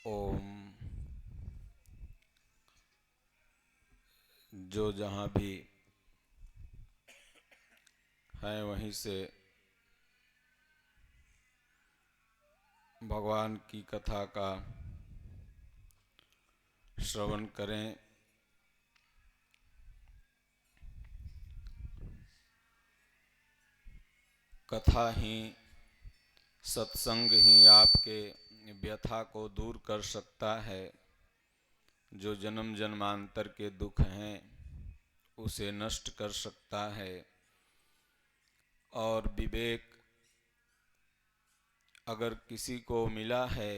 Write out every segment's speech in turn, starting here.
ओम। जो जहाँ भी हैं वहीं से भगवान की कथा का श्रवण करें। कथा ही, सत्संग ही आपके व्यथा को दूर कर सकता है। जो जन्म जन्मांतर के दुख हैं उसे नष्ट कर सकता है। और विवेक अगर किसी को मिला है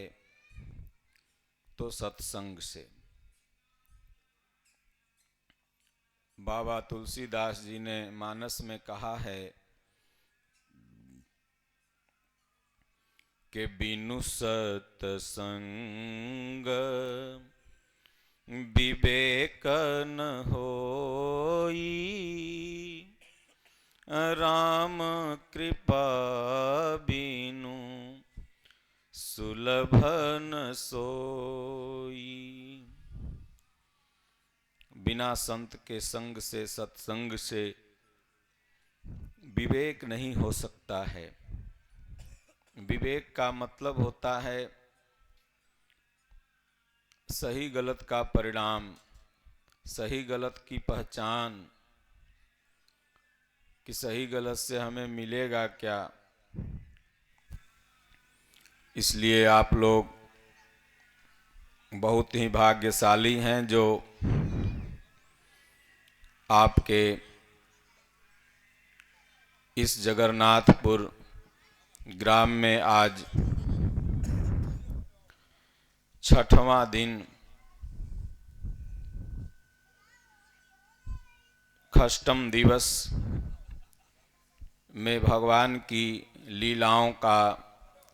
तो सत्संग से। बाबा तुलसीदास जी ने मानस में कहा है कि बिनु सत्संग विवेक न होई, राम कृपा बिनु सुलभ न सोई। बिना संत के संग से, सत्संग से विवेक नहीं हो सकता है। विवेक का मतलब होता है सही गलत का परिणाम, सही गलत की पहचान कि सही गलत से हमें मिलेगा क्या। इसलिए आप लोग बहुत ही भाग्यशाली हैं जो आपके इस जगन्नाथपुर ग्राम में आज 6वां दिन षष्ठम दिवस में भगवान की लीलाओं का,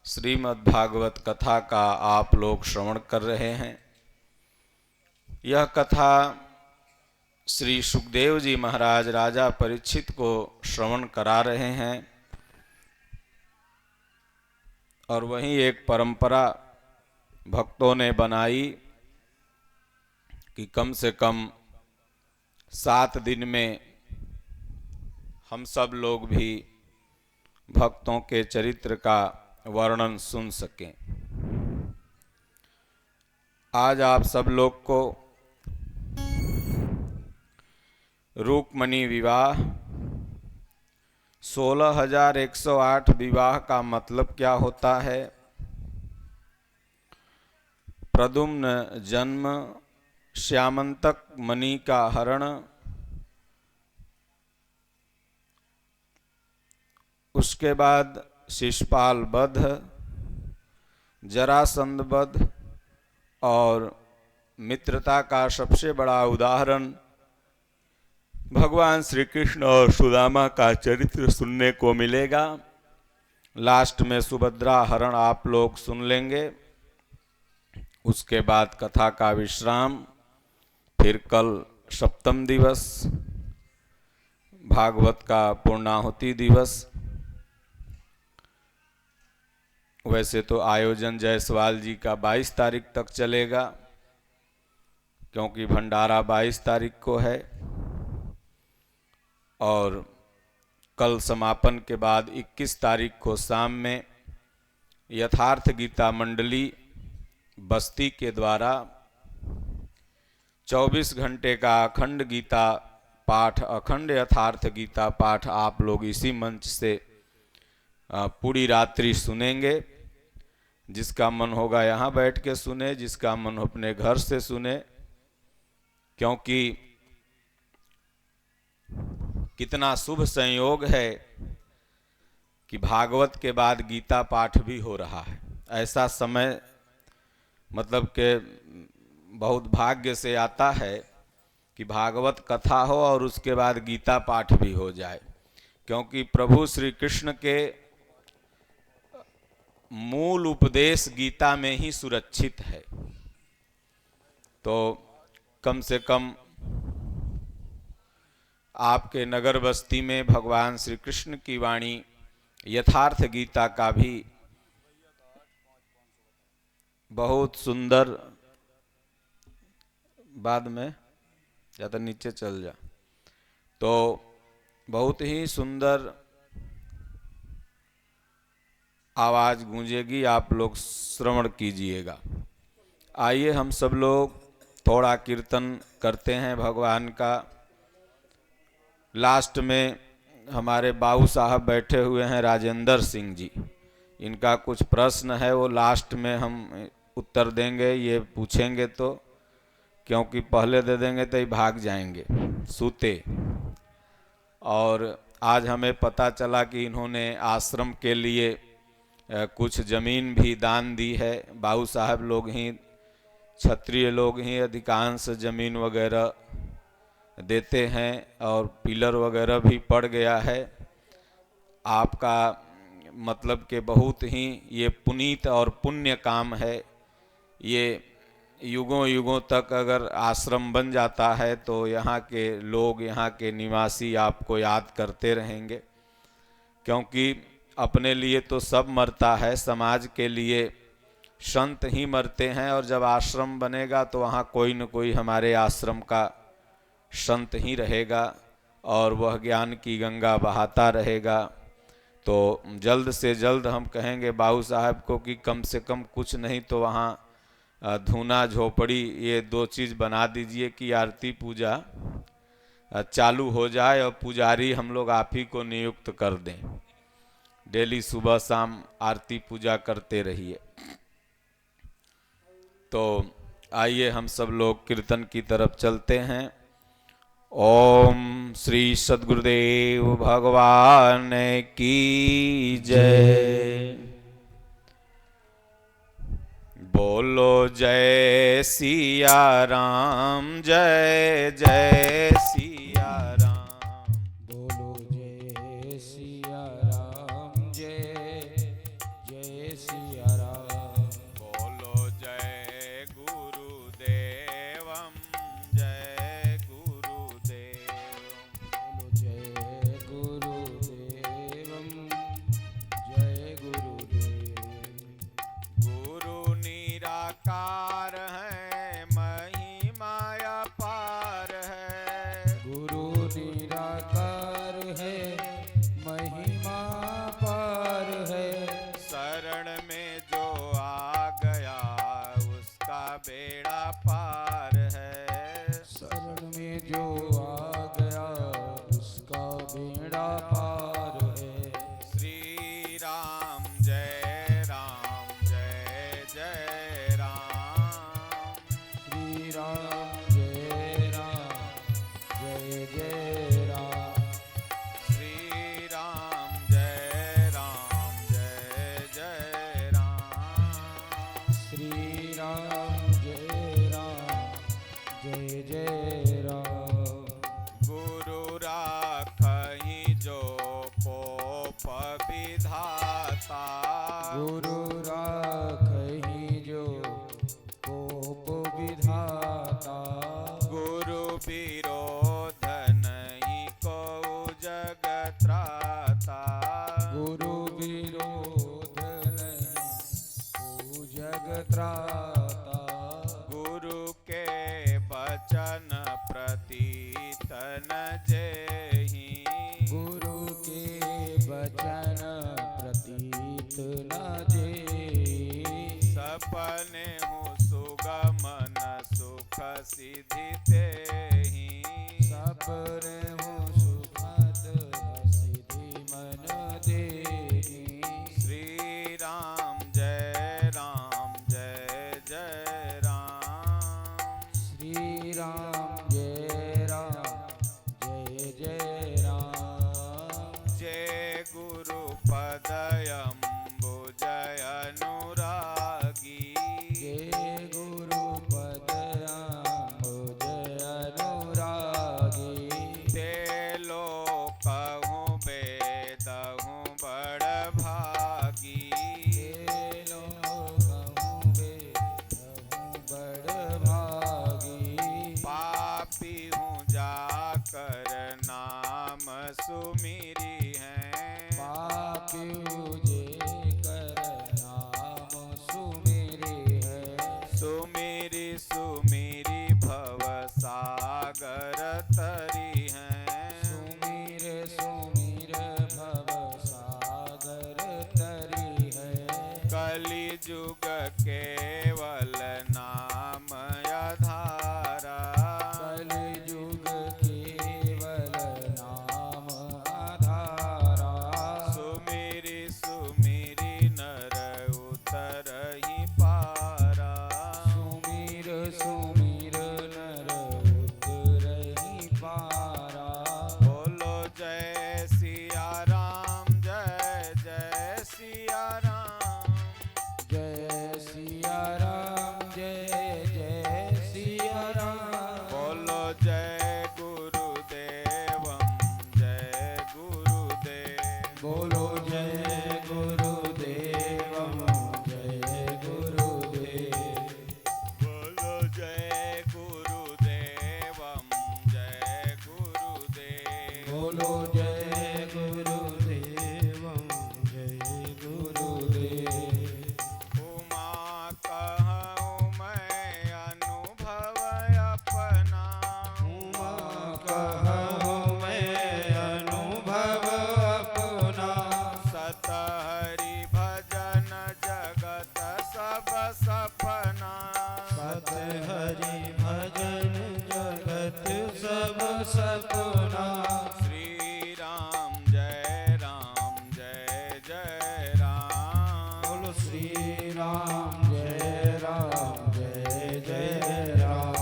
श्रीमद् भागवत कथा का आप लोग श्रवण कर रहे हैं। यह कथा श्री सुखदेव जी महाराज राजा परीक्षित को श्रवण करा रहे हैं। और वहीं एक परंपरा भक्तों ने बनाई कि कम से कम 7 दिन में हम सब लोग भी भक्तों के चरित्र का वर्णन सुन सकें। आज आप सब लोग को रुक्मिणी विवाह 16,108 विवाह का मतलब क्या होता है, प्रद्युम्न जन्म, श्यामंतक मणि का हरण, उसके बाद शिशुपाल वध, जरासंध वध और मित्रता का सबसे बड़ा उदाहरण भगवान श्री कृष्ण और सुदामा का चरित्र सुनने को मिलेगा। लास्ट में सुभद्रा हरण आप लोग सुन लेंगे। उसके बाद कथा का विश्राम, फिर कल सप्तम दिवस भागवत का पूर्णाहुति दिवस। वैसे तो आयोजन जायसवाल जी का 22 तारीख तक चलेगा, क्योंकि भंडारा 22 तारीख को है। और कल समापन के बाद 21 तारीख को शाम में यथार्थ गीता मंडली बस्ती के द्वारा 24 घंटे का अखंड गीता पाठ, अखंड यथार्थ गीता पाठ आप लोग इसी मंच से पूरी रात्रि सुनेंगे। जिसका मन होगा यहाँ बैठ के सुने, जिसका मन हो अपने घर से सुने, क्योंकि कितना शुभ संयोग है कि भागवत के बाद गीता पाठ भी हो रहा है। ऐसा समय मतलब के बहुत भाग्य से आता है कि भागवत कथा हो और उसके बाद गीता पाठ भी हो जाए, क्योंकि प्रभु श्री कृष्ण के मूल उपदेश गीता में ही सुरक्षित है। तो कम से कम आपके नगर बस्ती में भगवान श्री कृष्ण की वाणी यथार्थ गीता का भी बहुत सुंदर, बाद में या तो नीचे चल जा, तो बहुत ही सुंदर आवाज गूंजेगी, आप लोग श्रवण कीजिएगा। आइए हम सब लोग थोड़ा कीर्तन करते हैं भगवान का। लास्ट में हमारे बाबू साहब बैठे हुए हैं, राजेंद्र सिंह जी, इनका कुछ प्रश्न है, वो लास्ट में हम उत्तर देंगे। ये पूछेंगे तो, क्योंकि पहले दे देंगे तो ये भाग जाएंगे सूते। और आज हमें पता चला कि इन्होंने आश्रम के लिए कुछ ज़मीन भी दान दी है। बाबू साहब लोग ही, क्षत्रिय लोग ही अधिकांश ज़मीन वगैरह देते हैं, और पिलर वगैरह भी पड़ गया है। आपका मतलब कि बहुत ही ये पुनीत और पुण्य काम है। ये युगों युगों तक अगर आश्रम बन जाता है तो यहाँ के लोग, यहाँ के निवासी आपको याद करते रहेंगे, क्योंकि अपने लिए तो सब मरता है, समाज के लिए संत ही मरते हैं। और जब आश्रम बनेगा तो वहाँ कोई न कोई हमारे आश्रम का संत ही रहेगा, और वह ज्ञान की गंगा बहाता रहेगा। तो जल्द से जल्द हम कहेंगे बाबू साहब को कि कम से कम कुछ नहीं तो वहाँ धूना झोपड़ी ये 2 चीज़ बना दीजिए कि आरती पूजा चालू हो जाए, और पुजारी हम लोग आप ही को नियुक्त कर दें। डेली सुबह शाम आरती पूजा करते रहिए। तो आइए हम सब लोग कीर्तन की तरफ चलते हैं। ओम श्री सद्गुरुदेव भगवान की जय। बोलो जय सिया राम, जय जय सिया राम। बोलो जय सिया राम, जय जय सिया राम। बोलो जय गुरुदेवम, जय गुरुदेव। बोलो जय गुरुदेवम, जय गुरुदेव। गुरु निराकार है, महिमा अपार है। गुरु निराकार है, महिमा पार है। शरण में जो आ गया उसका बेड़ा पार है। शरण में जो आ गया उसका बेड़ा पार है। श्री राम जय राम, जय जय राम। श्री राम जय राम, जय जय राम। श्री राम जय राम, जय जय राम। श्री राम जय राम, जय जय राम। गुरु राखहि जो कोप विधाता। गुरु राखहि जो कोप विधाता। गुरु विरोध नहीं को जग त्राता। गुरु विरोध नहीं को जग त्राता। गुरु के वचन प्रतीत न जेहि। गुरु के वचन प्रतीत न जेहि। सपने हूँ सुगमन सुख सिद्धि तेहि। सपने हूँ सुखद सिद्धि मन देहि। श्री राम जय राम, जय जय राम। श्री राम जय राम, जय जय राम। जय गुरु पदयम्बुज अनुरागी। जय गुरु पदयाम्बुज अनुरागी। युग केवल नाम आधारा, कलयुग केवल नाम आधारा, सुमिरि सुमिरि नर उतरहि पारा, सुमिर सुमिर नर उतरहि पारा। बोलो जय सिया राम, जय जय सिया राम, जय सिया राम, जय जय सिया राम। बोलो जय गुरुदेवम, जय गुरुदेव, बोलो जय गुरुदेवम, जय गुरुदेव। बोलो जय गुरुदेवम, जय गुरुदेव, बोलो जय गुरुदेवम, जय गुरुदेव। उमा कहूँ मैं अनुभव अपना, उमा कहूँ मैं अनुभव अपना, सत हरि भजन जगत सब सपना, सत हरि भजन जगत सब सपना। श्री राम जय राम, जय जय राम, बोलो श्री राम, जय राम, जय जय राम।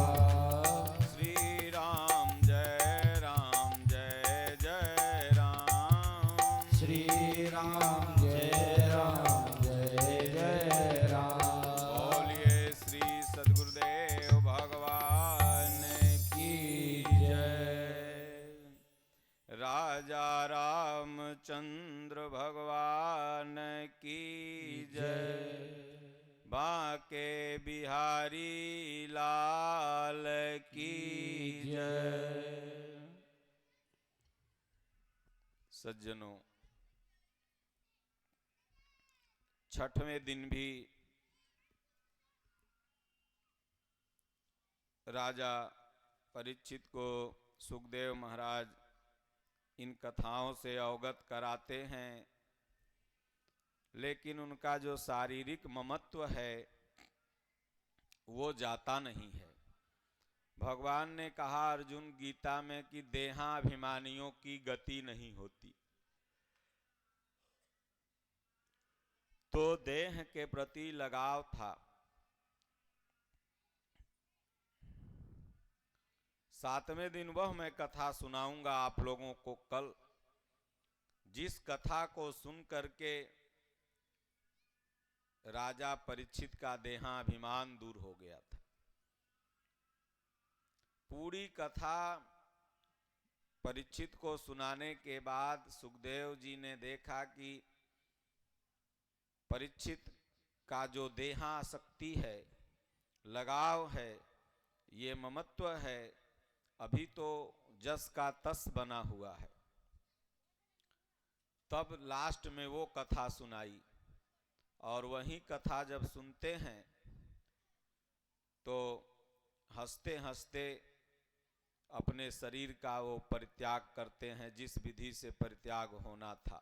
श्री राम जय राम, जय जय राम, श्री राम, जय राम, जय जय राम। बोलिए श्री सद्गुरुदेव भगवान की जय। राजा रामचंद्र भगवान की जय। बांके बिहारी लाल की जय। सज्जनों, छठवें दिन भी राजा परीक्षित को सुखदेव महाराज इन कथाओं से अवगत कराते हैं, लेकिन उनका जो शारीरिक ममत्व है वो जाता नहीं है। भगवान ने कहा अर्जुन गीता में कि देहाभिमानियों की गति नहीं होती, तो देह के प्रति लगाव था। सातवें दिन वह मैं कथा सुनाऊंगा आप लोगों को कल, जिस कथा को सुन करके राजा परीक्षित का देहाभिमान दूर हो गया था। पूरी कथा परीक्षित को सुनाने के बाद सुखदेव जी ने देखा कि परीक्षित का जो देहासक्ति है, लगाव है, ये ममत्व है, अभी तो जस का तस बना हुआ है। तब लास्ट में वो कथा सुनाई, और वही कथा जब सुनते हैं तो हंसते हंसते अपने शरीर का वो परित्याग करते हैं, जिस विधि से परित्याग होना था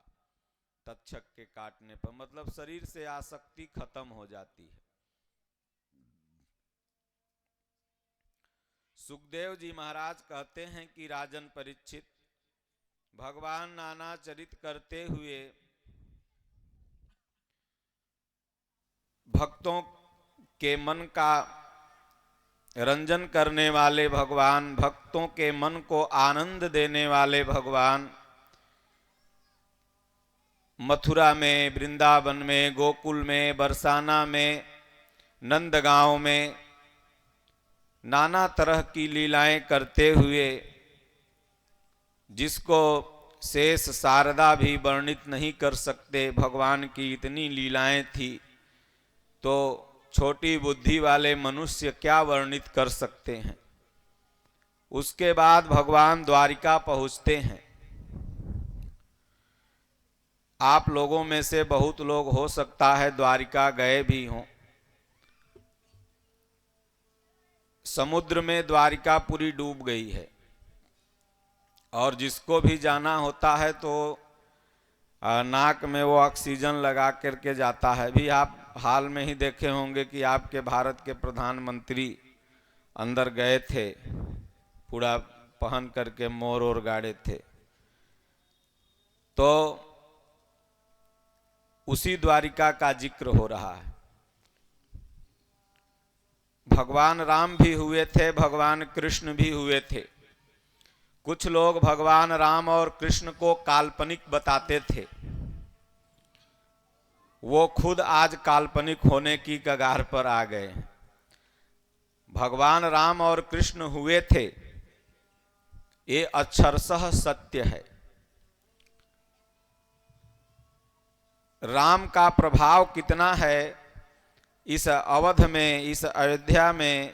तक्षक के काटने पर, मतलब शरीर से आसक्ति खत्म हो जाती है। सुखदेव जी महाराज कहते हैं कि राजन परीक्षित, भगवान नाना चरित करते हुए भक्तों के मन का रंजन करने वाले भगवान, भक्तों के मन को आनंद देने वाले भगवान मथुरा में, वृंदावन में, गोकुल में, बरसाना में, नंदगांव में नाना तरह की लीलाएं करते हुए, जिसको शेष शारदा भी वर्णित नहीं कर सकते, भगवान की इतनी लीलाएं थी, तो छोटी बुद्धि वाले मनुष्य क्या वर्णित कर सकते हैं। उसके बाद भगवान द्वारिका पहुंचते हैं। आप लोगों में से बहुत लोग हो सकता है द्वारिका गए भी हों। समुद्र में द्वारिका पूरी डूब गई है, और जिसको भी जाना होता है तो नाक में वो ऑक्सीजन लगा करके जाता है। भी आप हाल में ही देखे होंगे कि आपके भारत के प्रधानमंत्री अंदर गए थे, पूरा पहन करके मोर और गाड़े थे। तो उसी द्वारिका का जिक्र हो रहा है। भगवान राम भी हुए थे, भगवान कृष्ण भी हुए थे। कुछ लोग भगवान राम और कृष्ण को काल्पनिक बताते थे, वो खुद आज काल्पनिक होने की कगार पर आ गए हैं। भगवान राम और कृष्ण हुए थे, ये अक्षरशः सत्य है। राम का प्रभाव कितना है इस अवध में, इस अयोध्या में,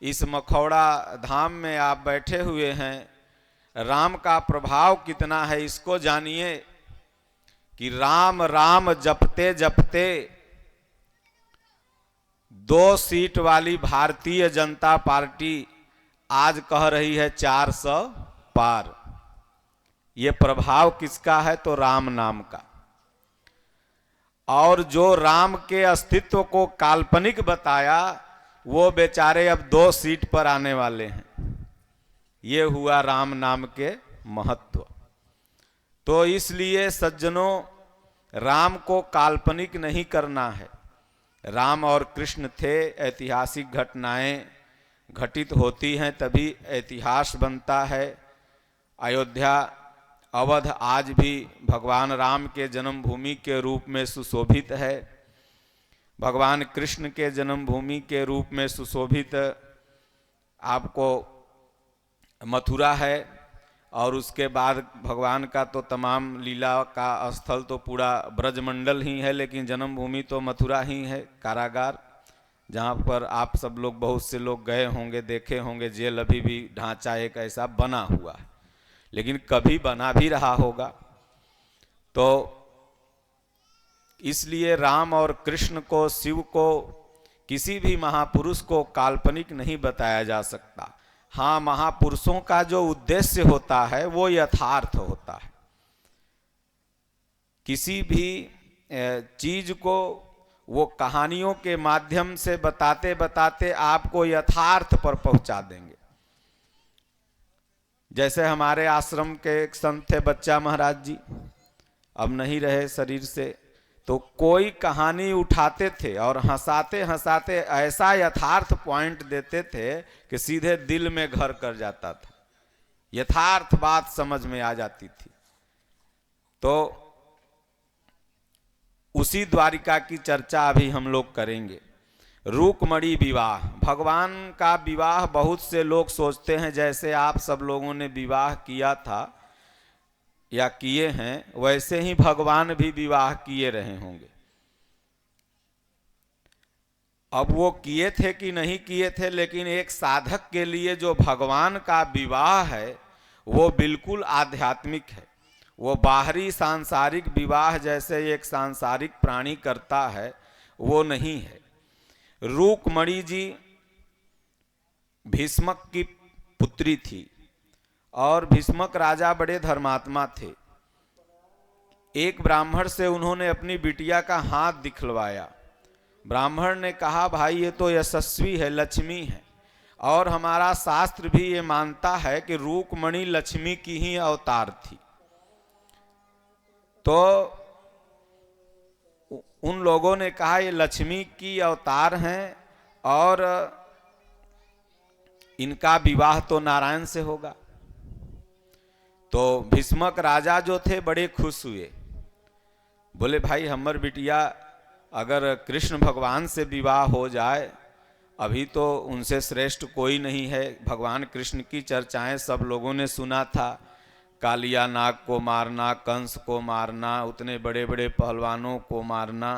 इस मखौड़ा धाम में आप बैठे हुए हैं, राम का प्रभाव कितना है इसको जानिए कि राम राम जपते जपते 2 सीट वाली भारतीय जनता पार्टी आज कह रही है 400 पार। ये प्रभाव किसका है? तो राम नाम का। और जो राम के अस्तित्व को काल्पनिक बताया, वो बेचारे अब 2 सीट पर आने वाले हैं। ये हुआ राम नाम के महत्व। तो इसलिए सज्जनों, राम को काल्पनिक नहीं करना है। राम और कृष्ण थे, ऐतिहासिक घटनाएं घटित होती हैं तभी इतिहास बनता है। अयोध्या अवध आज भी भगवान राम के जन्मभूमि के रूप में सुशोभित है, भगवान कृष्ण के जन्मभूमि के रूप में सुशोभित आपको मथुरा है। और उसके बाद भगवान का तो तमाम लीला का स्थल तो पूरा ब्रजमंडल ही है, लेकिन जन्मभूमि तो मथुरा ही है, कारागार, जहाँ पर आप सब लोग, बहुत से लोग गए होंगे, देखे होंगे। जेल अभी भी ढांचा एक ऐसा बना हुआ है, लेकिन कभी बना भी रहा होगा। तो इसलिए राम और कृष्ण को, शिव को, किसी भी महापुरुष को काल्पनिक नहीं बताया जा सकता। हाँ, महापुरुषों का जो उद्देश्य होता है वो यथार्थ होता है। किसी भी चीज को वो कहानियों के माध्यम से बताते बताते आपको यथार्थ पर पहुंचा देंगे। जैसे हमारे आश्रम के एक संत थे बच्चा महाराज जी, अब नहीं रहे शरीर से, तो कोई कहानी उठाते थे और हंसाते हंसाते ऐसा यथार्थ पॉइंट देते थे कि सीधे दिल में घर कर जाता था, यथार्थ बात समझ में आ जाती थी। तो उसी द्वारिका की चर्चा अभी हम लोग करेंगे। रुक्मणी विवाह, भगवान का विवाह बहुत से लोग सोचते हैं जैसे आप सब लोगों ने विवाह किया था या किए हैं, वैसे ही भगवान भी विवाह किए रहे होंगे। अब वो किए थे कि नहीं किए थे, लेकिन एक साधक के लिए जो भगवान का विवाह है वो बिल्कुल आध्यात्मिक है। वो बाहरी सांसारिक विवाह जैसे एक सांसारिक प्राणी करता है वो नहीं है। रुक्मणी जी भीष्मक की पुत्री थी और भीष्मक राजा बड़े धर्मात्मा थे। एक ब्राह्मण से उन्होंने अपनी बिटिया का हाथ दिखलवाया। ब्राह्मण ने कहा, भाई ये तो यशस्वी है, लक्ष्मी है, और हमारा शास्त्र भी ये मानता है कि रुक्मणी लक्ष्मी की ही अवतार थी। तो उन लोगों ने कहा ये लक्ष्मी की अवतार हैं और इनका विवाह तो नारायण से होगा। तो भीष्मक राजा जो थे बड़े खुश हुए, बोले भाई हमर बिटिया अगर कृष्ण भगवान से विवाह हो जाए, अभी तो उनसे श्रेष्ठ कोई नहीं है। भगवान कृष्ण की चर्चाएं सब लोगों ने सुना था, कालिया नाग को मारना, कंस को मारना, उतने बड़े बड़े पहलवानों को मारना,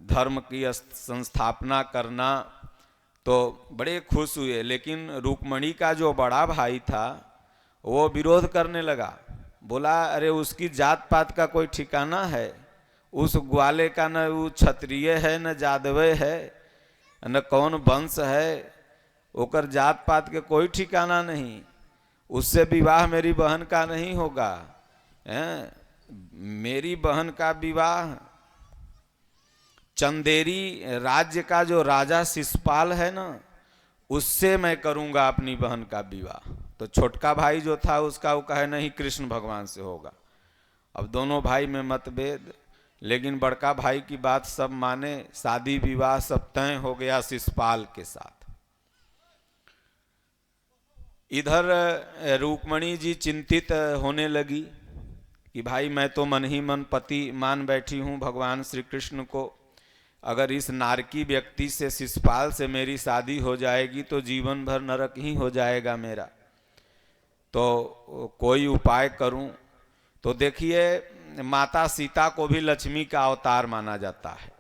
धर्म की संस्थापना करना, तो बड़े खुश हुए। लेकिन रुक्मणी का जो बड़ा भाई था वो विरोध करने लगा, बोला अरे उसकी जात पात का कोई ठिकाना है? उस ग्वाले का न वो क्षत्रिय है, न जादवे है, न कौन वंश है, ओकर जात पात के कोई ठिकाना नहीं, उससे विवाह मेरी बहन का नहीं होगा। मेरी बहन का विवाह चंदेरी राज्य का जो राजा शिशुपाल है ना, उससे मैं करूंगा अपनी बहन का विवाह। तो छोटका भाई जो था उसका वो कहे नहीं कृष्ण भगवान से होगा। अब दोनों भाई में मतभेद, लेकिन बड़का भाई की बात सब माने, शादी विवाह सब तय हो गया शिशुपाल के साथ। इधर रुक्मणी जी चिंतित होने लगी कि भाई मैं तो मन ही मन पति मान बैठी हूँ भगवान श्री कृष्ण को, अगर इस नारकी व्यक्ति से शिशुपाल से मेरी शादी हो जाएगी तो जीवन भर नरक ही हो जाएगा मेरा, तो कोई उपाय करूं। तो देखिए माता सीता को भी लक्ष्मी का अवतार माना जाता है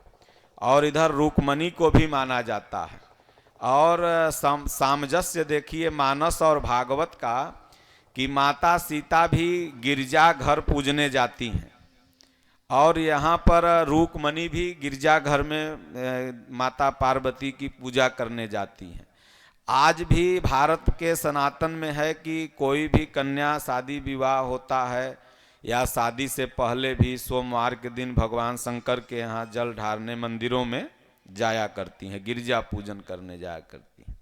और इधर रुक्मणी को भी माना जाता है। और सामंजस्य देखिए मानस और भागवत का कि माता सीता भी गिरजा घर पूजने जाती हैं और यहाँ पर रुक्मणी भी गिरजा घर में माता पार्वती की पूजा करने जाती हैं। आज भी भारत के सनातन में है कि कोई भी कन्या शादी विवाह होता है या शादी से पहले भी सोमवार के दिन भगवान शंकर के यहाँ जल ढारने मंदिरों में जाया करती हैं, गिरजा पूजन करने जाया करती हैं।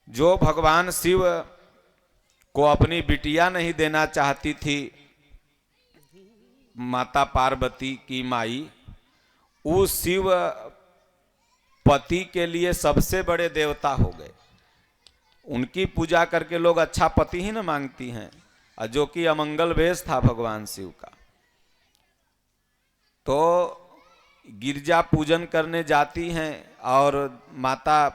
जो भगवान शिव को अपनी बिटिया नहीं देना चाहती थी माता पार्वती की माई, उस शिव पति के लिए सबसे बड़े देवता हो गए। उनकी पूजा करके लोग अच्छा पति ही न मांगती हैं, और जो कि अमंगल वेश था भगवान शिव का। तो गिरजा पूजन करने जाती हैं और माता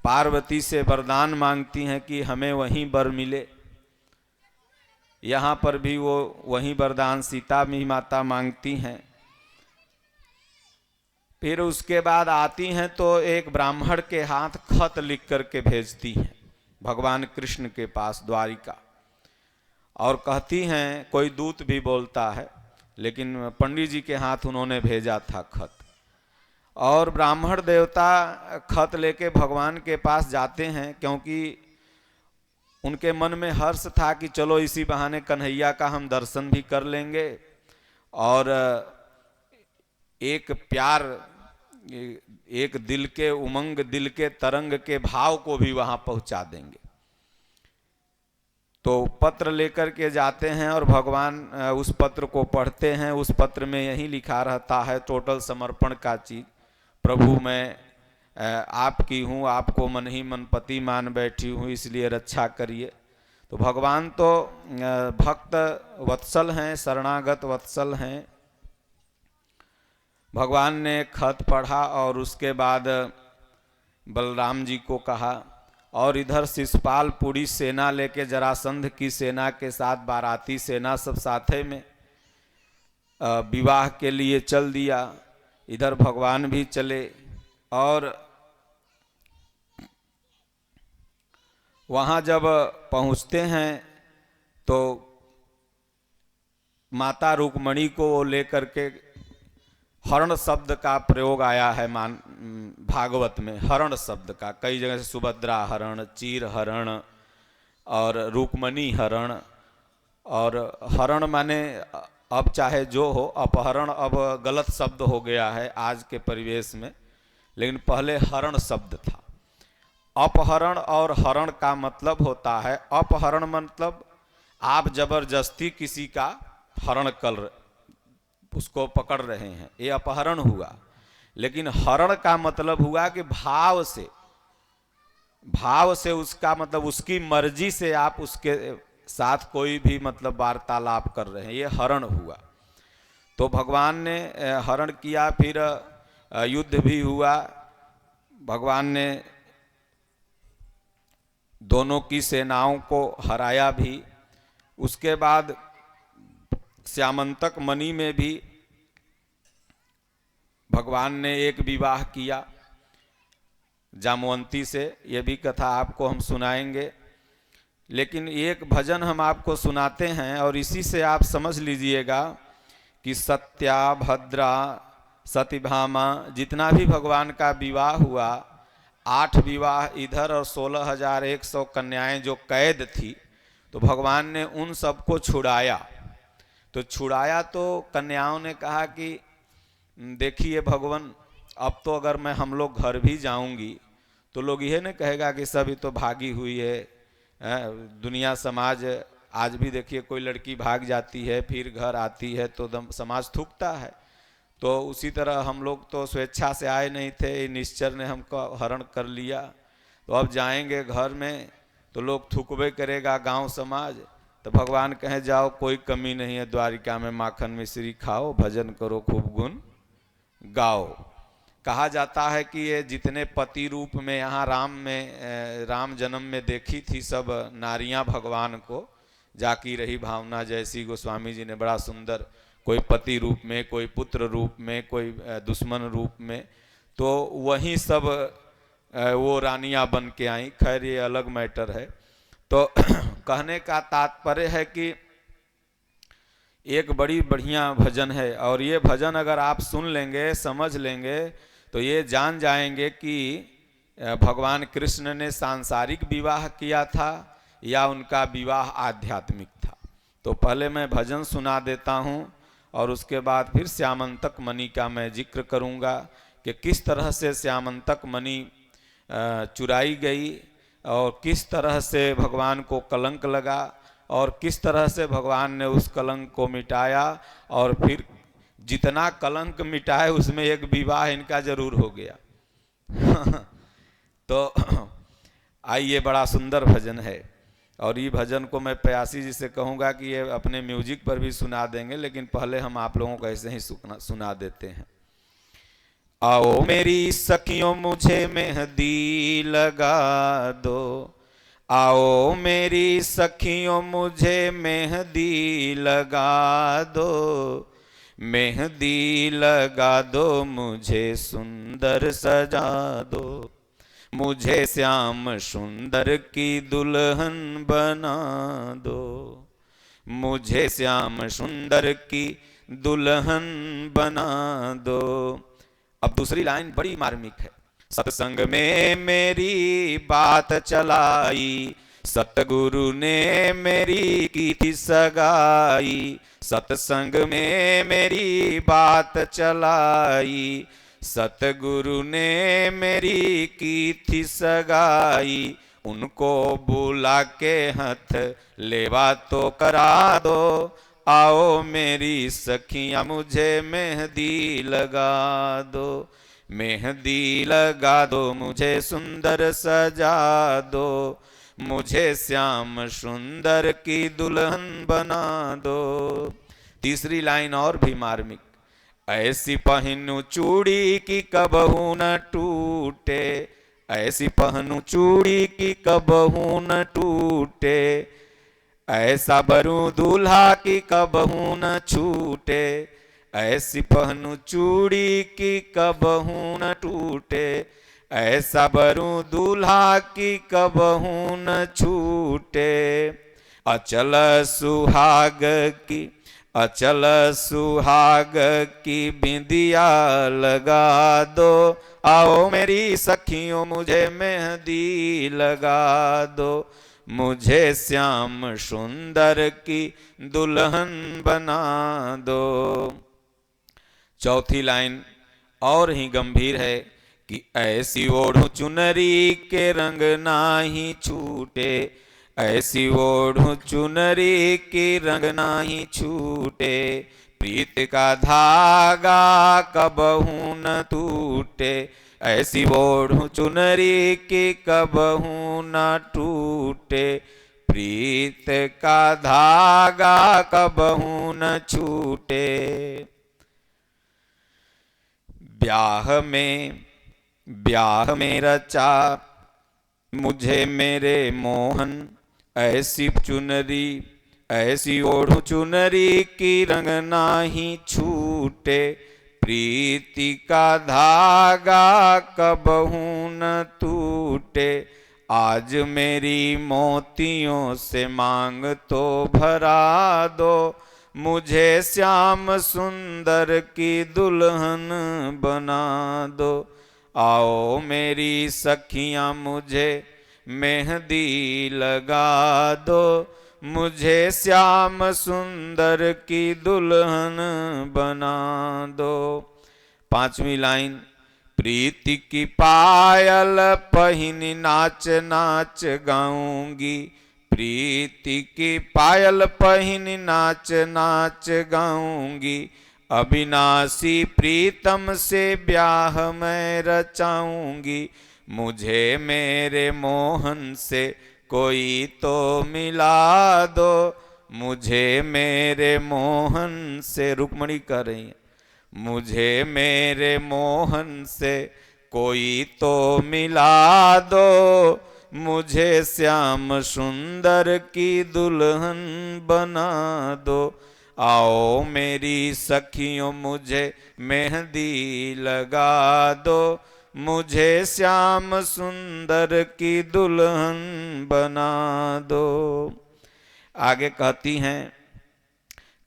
पार्वती से वरदान मांगती हैं कि हमें वहीं वर मिले। यहाँ पर भी वो वहीं वरदान सीता भी माता मांगती हैं। फिर उसके बाद आती हैं तो एक ब्राह्मण के हाथ खत लिख करके भेजती हैं भगवान कृष्ण के पास द्वारिका, और कहती हैं, कोई दूत भी बोलता है लेकिन पंडित जी के हाथ उन्होंने भेजा था खत। और ब्राह्मण देवता खत लेके भगवान के पास जाते हैं, क्योंकि उनके मन में हर्ष था कि चलो इसी बहाने कन्हैया का हम दर्शन भी कर लेंगे और एक प्यार, एक दिल के उमंग, दिल के तरंग के भाव को भी वहां पहुंचा देंगे। तो पत्र लेकर के जाते हैं और भगवान उस पत्र को पढ़ते हैं। उस पत्र में यही लिखा रहता है टोटल समर्पण का चीज, प्रभु मैं आपकी हूँ, आपको मन ही मन पति मान बैठी हूँ, इसलिए रक्षा करिए। तो भगवान तो भक्त वत्सल हैं, शरणागत वत्सल हैं। भगवान ने खत पढ़ा और उसके बाद बलराम जी को कहा, और इधर शिशुपाल पूरी सेना लेके जरासंध की सेना के साथ बाराती सेना सब साथे में विवाह के लिए चल दिया। इधर भगवान भी चले और वहाँ जब पहुँचते हैं तो माता रुक्मणी को लेकर के हरण शब्द का प्रयोग आया है भागवत में। हरण शब्द का कई जगह से सुभद्रा हरण, चीर हरण और रुक्मणी हरण। और हरण माने अब चाहे जो हो, अपहरण अब गलत शब्द हो गया है आज के परिवेश में, लेकिन पहले हरण शब्द था। अपहरण और हरण का मतलब होता है, अपहरण मतलब आप जबरदस्ती किसी का हरण कर उसको पकड़ रहे हैं, ये अपहरण हुआ। लेकिन हरण का मतलब हुआ कि भाव से उसका मतलब उसकी मर्जी से आप उसके साथ कोई भी मतलब वार्तालाप कर रहे हैं, ये हरण हुआ। तो भगवान ने हरण किया, फिर युद्ध भी हुआ। भगवान ने दोनों की सेनाओं को हराया भी। उसके बाद श्यामंतक मणि में भी भगवान ने एक विवाह किया जामवंती से, ये भी कथा आपको हम सुनाएंगे। लेकिन एक भजन हम आपको सुनाते हैं और इसी से आप समझ लीजिएगा कि सत्या, भद्रा, सत्यभामा जितना भी भगवान का विवाह हुआ, 8 विवाह इधर और 16,100 कन्याएं जो कैद थी, तो भगवान ने उन सबको छुड़ाया। तो छुड़ाया तो कन्याओं ने कहा कि देखिए भगवान, अब तो अगर मैं हम लोग घर भी जाऊंगी तो लोग यह नहीं कहेगा कि सभी तो भागी हुई है। दुनिया समाज आज भी देखिए, कोई लड़की भाग जाती है फिर घर आती है तो दम समाज थूकता है। तो उसी तरह हम लोग तो स्वेच्छा से आए नहीं थे, निश्चर ने हमको हरण कर लिया। तो अब जाएंगे घर में तो लोग थूकबे करेगा गांव समाज। तो भगवान कहे जाओ, कोई कमी नहीं है द्वारिका में, माखन मिश्री खाओ, भजन करो खूब गुण गाओ। कहा जाता है कि ये जितने पति रूप में यहाँ राम जन्म में देखी थी सब नारियां भगवान को, जाकी रही भावना जैसी, गोस्वामी जी ने बड़ा सुंदर, कोई पति रूप में, कोई पुत्र रूप में, कोई दुश्मन रूप में, तो वहीं सब वो रानियां बन के आई। खैर ये अलग मैटर है। तो कहने का तात्पर्य है कि एक बड़ी बढ़िया भजन है, और ये भजन अगर आप सुन लेंगे, समझ लेंगे, तो ये जान जाएंगे कि भगवान कृष्ण ने सांसारिक विवाह किया था या उनका विवाह आध्यात्मिक था। तो पहले मैं भजन सुना देता हूँ और उसके बाद फिर श्यामंतक मणि का मैं जिक्र करूँगा कि किस तरह से श्यामंतक मणि चुराई गई और किस तरह से भगवान को कलंक लगा और किस तरह से भगवान ने उस कलंक को मिटाया, और फिर जितना कलंक मिटाए उसमें एक विवाह इनका जरूर हो गया। तो आइए, बड़ा सुंदर भजन है, और ये भजन को मैं प्यासी जी से कहूँगा कि ये अपने म्यूजिक पर भी सुना देंगे, लेकिन पहले हम आप लोगों को ऐसे ही सुना देते हैं। आओ मेरी सखियों मुझे मेहंदी लगा दो, आओ मेरी सखियों मुझे मेहंदी लगा दो, मेहंदी लगा दो मुझे सुंदर सजा दो, मुझे श्याम सुंदर की दुल्हन बना दो, मुझे श्याम सुंदर की दुल्हन बना दो। अब दूसरी लाइन बड़ी मार्मिक है। सत्संग में मेरी बात चलाई, सतगुरु ने मेरी की थी सगाई, सत्संग में मेरी बात चलाई, सतगुरु ने मेरी की थी सगाई, उनको बुला के हाथ लेवा तो करा दो, आओ मेरी सखियां मुझे मेहंदी लगा दो, मेहंदी लगा दो मुझे सुंदर सजा दो, मुझे श्याम सुंदर की दुल्हन बना दो। तीसरी लाइन और भी मार्मिक। ऐसी पहनू चूड़ी की कबहू न टूटे, ऐसी पहनू चूड़ी की कबहू न टूटे, ऐसा बरू दूल्हा की कबहू न छूटे, ऐसी पहनू चूड़ी की कबहू न टूटे, ऐसा बरू दूल्हा की कबहू न छूटे, अचल सुहाग की, अचल सुहाग की बिंदिया लगा दो, आओ मेरी सखियों मुझे मेहंदी लगा दो, मुझे श्याम सुंदर की दुल्हन बना दो। चौथी लाइन और ही गंभीर है कि ऐसी ओढ़ू चुनरी के रंग नाही छूटे, ऐसी ओढ़ू चुनरी की रंग नाही छूटे, प्रीत का धागा कबहू न टूटे, ऐसी ओढ़ू चुनरी की कबहू न टूटे, प्रीत का धागा कबहू न छूटे। ब्याह में रचा मुझे मेरे मोहन, ऐसी चुनरी ऐसी ओढ़ू चुनरी की रंग नाही छूटे, प्रीति का धागा कबहू न टूटे, आज मेरी मोतियों से मांग तो भरा दो, मुझे श्याम सुंदर की दुल्हन बना दो, आओ मेरी सखियां मुझे मेहंदी लगा दो, मुझे श्याम सुंदर की दुल्हन बना दो। 5वीं लाइन, प्रीति की पायल पहिनी नाच नाच गाऊंगी, प्रीति की पायल पहिनी नाच नाच गाऊंगी, अविनाशी प्रीतम से ब्याह मैं रचाऊंगी, मुझे मेरे मोहन से कोई तो मिला दो, मुझे मेरे मोहन से, रुक्मणी कह रही है, मुझे मेरे मोहन से कोई तो मिला दो, मुझे श्याम सुंदर की दुल्हन बना दो, आओ मेरी सखियों मुझे मेहंदी लगा दो, मुझे श्याम सुंदर की दुल्हन बना दो। आगे कहती हैं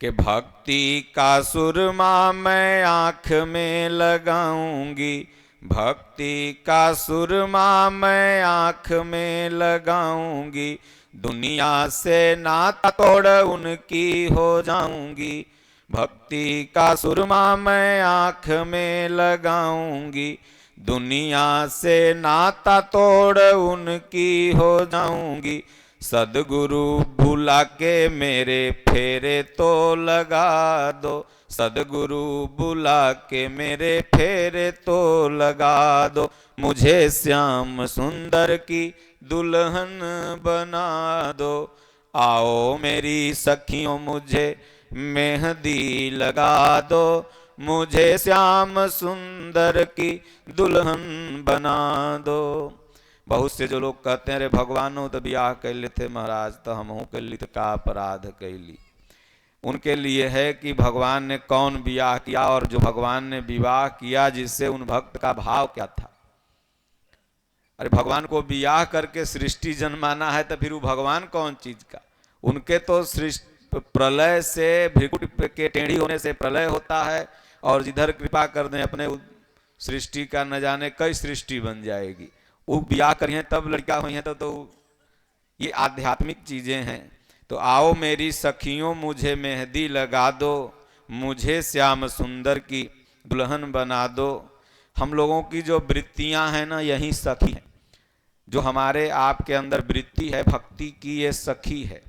कि भक्ति का सुरमा मैं आँख में लगाऊंगी, भक्ति का सुरमा मैं आँख में लगाऊंगी, दुनिया से नाता तोड़ उनकी हो जाऊंगी, भक्ति का सुरमा मैं आँख में लगाऊंगी, दुनिया से नाता तोड़ उनकी हो जाऊंगी, सदगुरु बुला के मेरे फेरे तो लगा दो, सदगुरु बुला के मेरे फेरे तो लगा दो, मुझे श्याम सुंदर की दुल्हन बना दो, आओ मेरी सखियों मुझे मेहंदी लगा दो, मुझे श्याम सुंदर की दुल्हन बना दो। बहुत से जो लोग कहते हैं अरे भगवानों तो ब्याह कर लेते महाराज, तो हम कर ली तो का अपराध कैली, उनके लिए है कि भगवान ने कौन ब्याह किया और जो भगवान ने विवाह किया जिससे उन भक्त का भाव क्या था। अरे भगवान को ब्याह करके सृष्टि जन्माना है तो फिर वो भगवान कौन चीज का, उनके तो सृष्टि प्रलय से भ्रिकुट के टेढ़ी होने से प्रलय होता है, और जिधर कृपा कर दें अपने सृष्टि का न जाने कई सृष्टि बन जाएगी, वो ब्याह करी हैं तब लड़का हुई हैं तो ये आध्यात्मिक चीजें हैं। तो आओ मेरी सखियों मुझे मेहंदी लगा दो, मुझे श्याम सुंदर की दुल्हन बना दो। हम लोगों की जो वृत्तियां हैं ना यही सखी हैं, जो हमारे आपके अंदर वृत्ति है भक्ति की ये सखी है,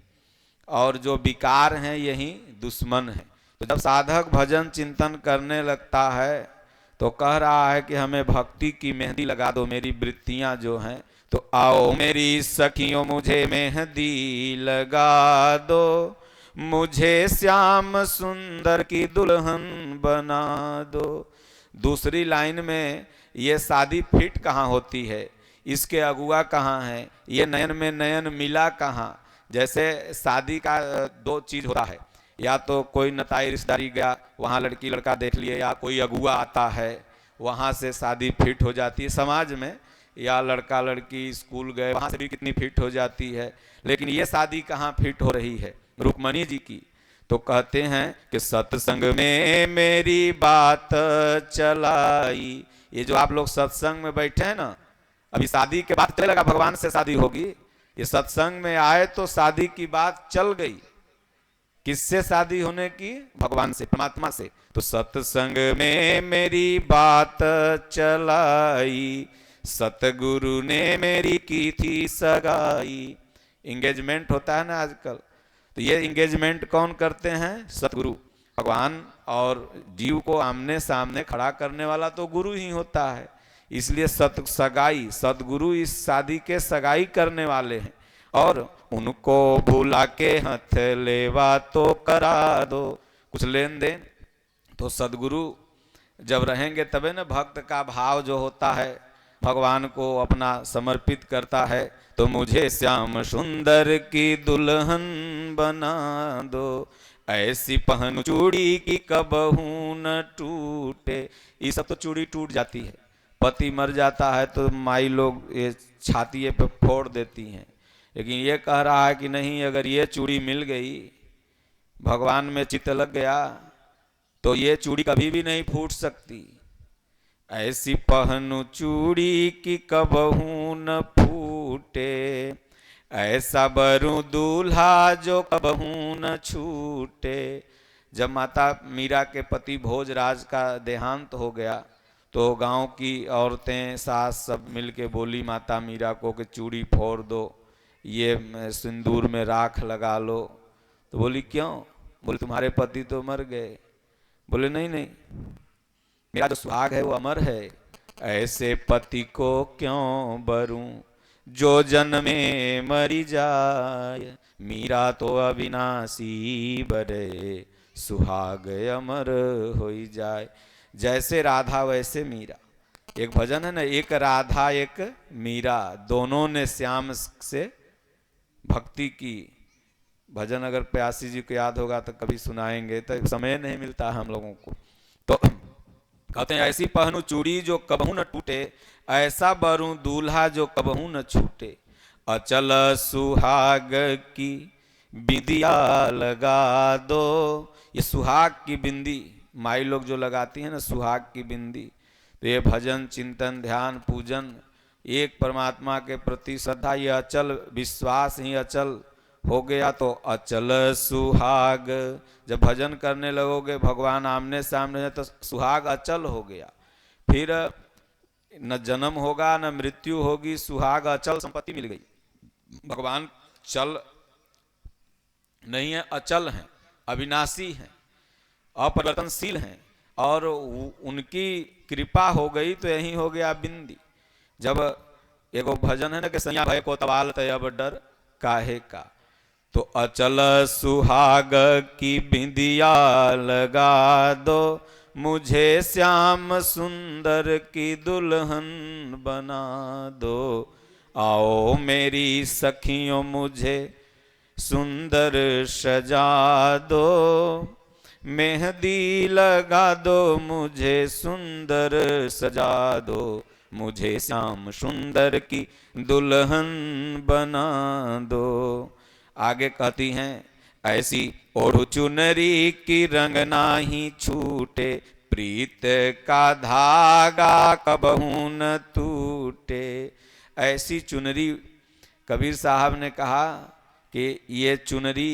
और जो विकार हैं यही दुश्मन है। तो जब साधक भजन चिंतन करने लगता है तो कह रहा है कि हमें भक्ति की मेहंदी लगा दो मेरी वृत्तियां जो हैं, तो आओ मेरी सखियों मुझे मेहंदी लगा दो, मुझे श्याम सुंदर की दुल्हन बना दो। दूसरी लाइन में ये शादी फिट कहाँ होती है, इसके अगुआ कहाँ है, ये नयन में नयन मिला कहाँ। जैसे शादी का दो चीज होता है, या तो कोई नताई रिश्तेदारी गया वहाँ लड़की लड़का देख लिए, या कोई अगुआ आता है वहाँ से शादी फिट हो जाती है समाज में, या लड़का लड़की स्कूल गए वहाँ से भी कितनी फिट हो जाती है। लेकिन ये शादी कहाँ फिट हो रही है, रुक्मणी जी की। तो कहते हैं कि सत्संग में मेरी बात चलाई। ये जो आप लोग सत्संग में बैठे हैं ना, अभी शादी के बाद चलेगा भगवान से शादी होगी, ये सत्संग में आए तो शादी की बात चल गई। किससे शादी होने की? भगवान से, परमात्मा से। तो सत्संग में मेरी बात चलाई, सतगुरु ने मेरी की थी सगाई। इंगेजमेंट होता है ना आजकल, तो ये इंगेजमेंट कौन करते हैं? सतगुरु। भगवान और जीव को आमने सामने खड़ा करने वाला तो गुरु ही होता है, इसलिए सगाई, सतगुरु इस शादी के सगाई करने वाले हैं। और उनको बुला के हाथ लेवा तो करा दो, कुछ लेन देन। तो सदगुरु जब रहेंगे तबे ना भक्त का भाव जो होता है भगवान को अपना समर्पित करता है। तो मुझे श्याम सुंदर की दुल्हन बना दो, ऐसी पहन चूड़ी की कबहू न टूटे। ये सब तो चूड़ी टूट जाती है, पति मर जाता है तो माई लोग ये छाती पे फोड़ देती हैं, लेकिन ये कह रहा है कि नहीं, अगर ये चूड़ी मिल गई, भगवान में चित्त लग गया, तो ये चूड़ी कभी भी नहीं फूट सकती। ऐसी पहनु चूड़ी की कबहू न फूटे, ऐसा बरू दूल्हा जो कबहू न छूटे। जब माता मीरा के पति भोजराज का देहांत हो गया तो गांव की औरतें सास सब मिल के बोली माता मीरा को कि चूड़ी फोड़ दो, ये सिंदूर में राख लगा लो। तो बोली क्यों? बोले तुम्हारे पति तो मर गए। बोले नहीं नहीं, मेरा जो सुहाग है वो अमर है, ऐसे पति को क्यों बरूं जो जन्मे मरी जाए, मीरा तो अविनाशी बरे सुहाग अमर हो जाए। जैसे राधा वैसे मीरा, एक भजन है ना, एक राधा एक मीरा, दोनों ने श्याम से भक्ति की। भजन अगर प्यासी जी को याद होगा तो कभी सुनाएंगे, तो समय नहीं मिलता हम लोगों को। तो कहते हैं ऐसी पहनू चूड़ी जो कबहू न टूटे, ऐसा बरूं दूल्हा जो कबहू न छूटे, अचल सुहाग की बिंदिया लगा दो। ये सुहाग की बिंदी माई लोग जो लगाती है ना, सुहाग की बिंदी, तो ये भजन चिंतन ध्यान पूजन एक परमात्मा के प्रति श्रद्धा, ये अचल विश्वास ही अचल हो गया। तो अचल सुहाग, जब भजन करने लगोगे भगवान आमने सामने है तो सुहाग अचल हो गया, फिर न जन्म होगा न मृत्यु होगी, सुहाग अचल संपत्ति मिल गई। भगवान चल नहीं है, अचल हैं, अविनाशी हैं, अपरिवर्तनशील हैं, और उनकी कृपा हो गई तो यही हो गया बिंदी। जब एगो भजन है ना कि सैया भय को तवाल तय अब डर काहे का, तो अचल सुहाग की बिंदिया लगा दो, मुझे श्याम सुंदर की दुल्हन बना दो। आओ मेरी सखियों मुझे सुंदर सजा दो, मेहंदी लगा दो मुझे सुंदर सजा दो, मुझे श्याम सुंदर की दुल्हन बना दो। आगे कहती हैं ऐसी ओढ़ चुनरी की रंग नाही छूटे, प्रीत का धागा कबहू न टूटे। ऐसी चुनरी, कबीर साहब ने कहा कि ये चुनरी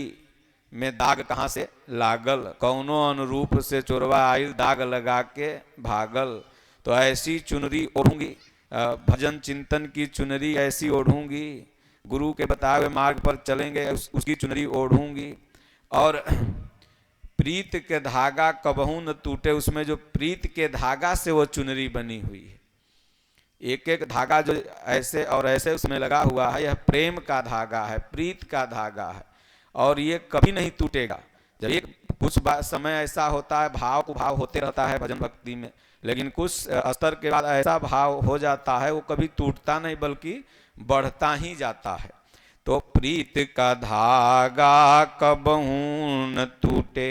में दाग कहाँ से लागल, कौनो अनुरूप से चोरवा आइल दाग लगा के भागल। तो ऐसी चुनरी ओढ़ूंगी, भजन चिंतन की चुनरी ऐसी ओढ़ूंगी, गुरु के बताए हुए मार्ग पर चलेंगे उसकी चुनरी ओढ़ूंगी। और प्रीत के धागा कबहू न टूटे, उसमें जो प्रीत के धागा से वो चुनरी बनी हुई है, एक एक धागा जो ऐसे और ऐसे उसमें लगा हुआ है, यह प्रेम का धागा है, प्रीत का धागा है, और ये कभी नहीं टूटेगा। जब एक कुछ समय ऐसा होता है, भाव को भाव होते रहता है भजन भक्ति में, लेकिन कुछ स्तर के बाद ऐसा भाव हो जाता है वो कभी टूटता नहीं बल्कि बढ़ता ही जाता है। तो प्रीत का धागा कबहू न टूटे,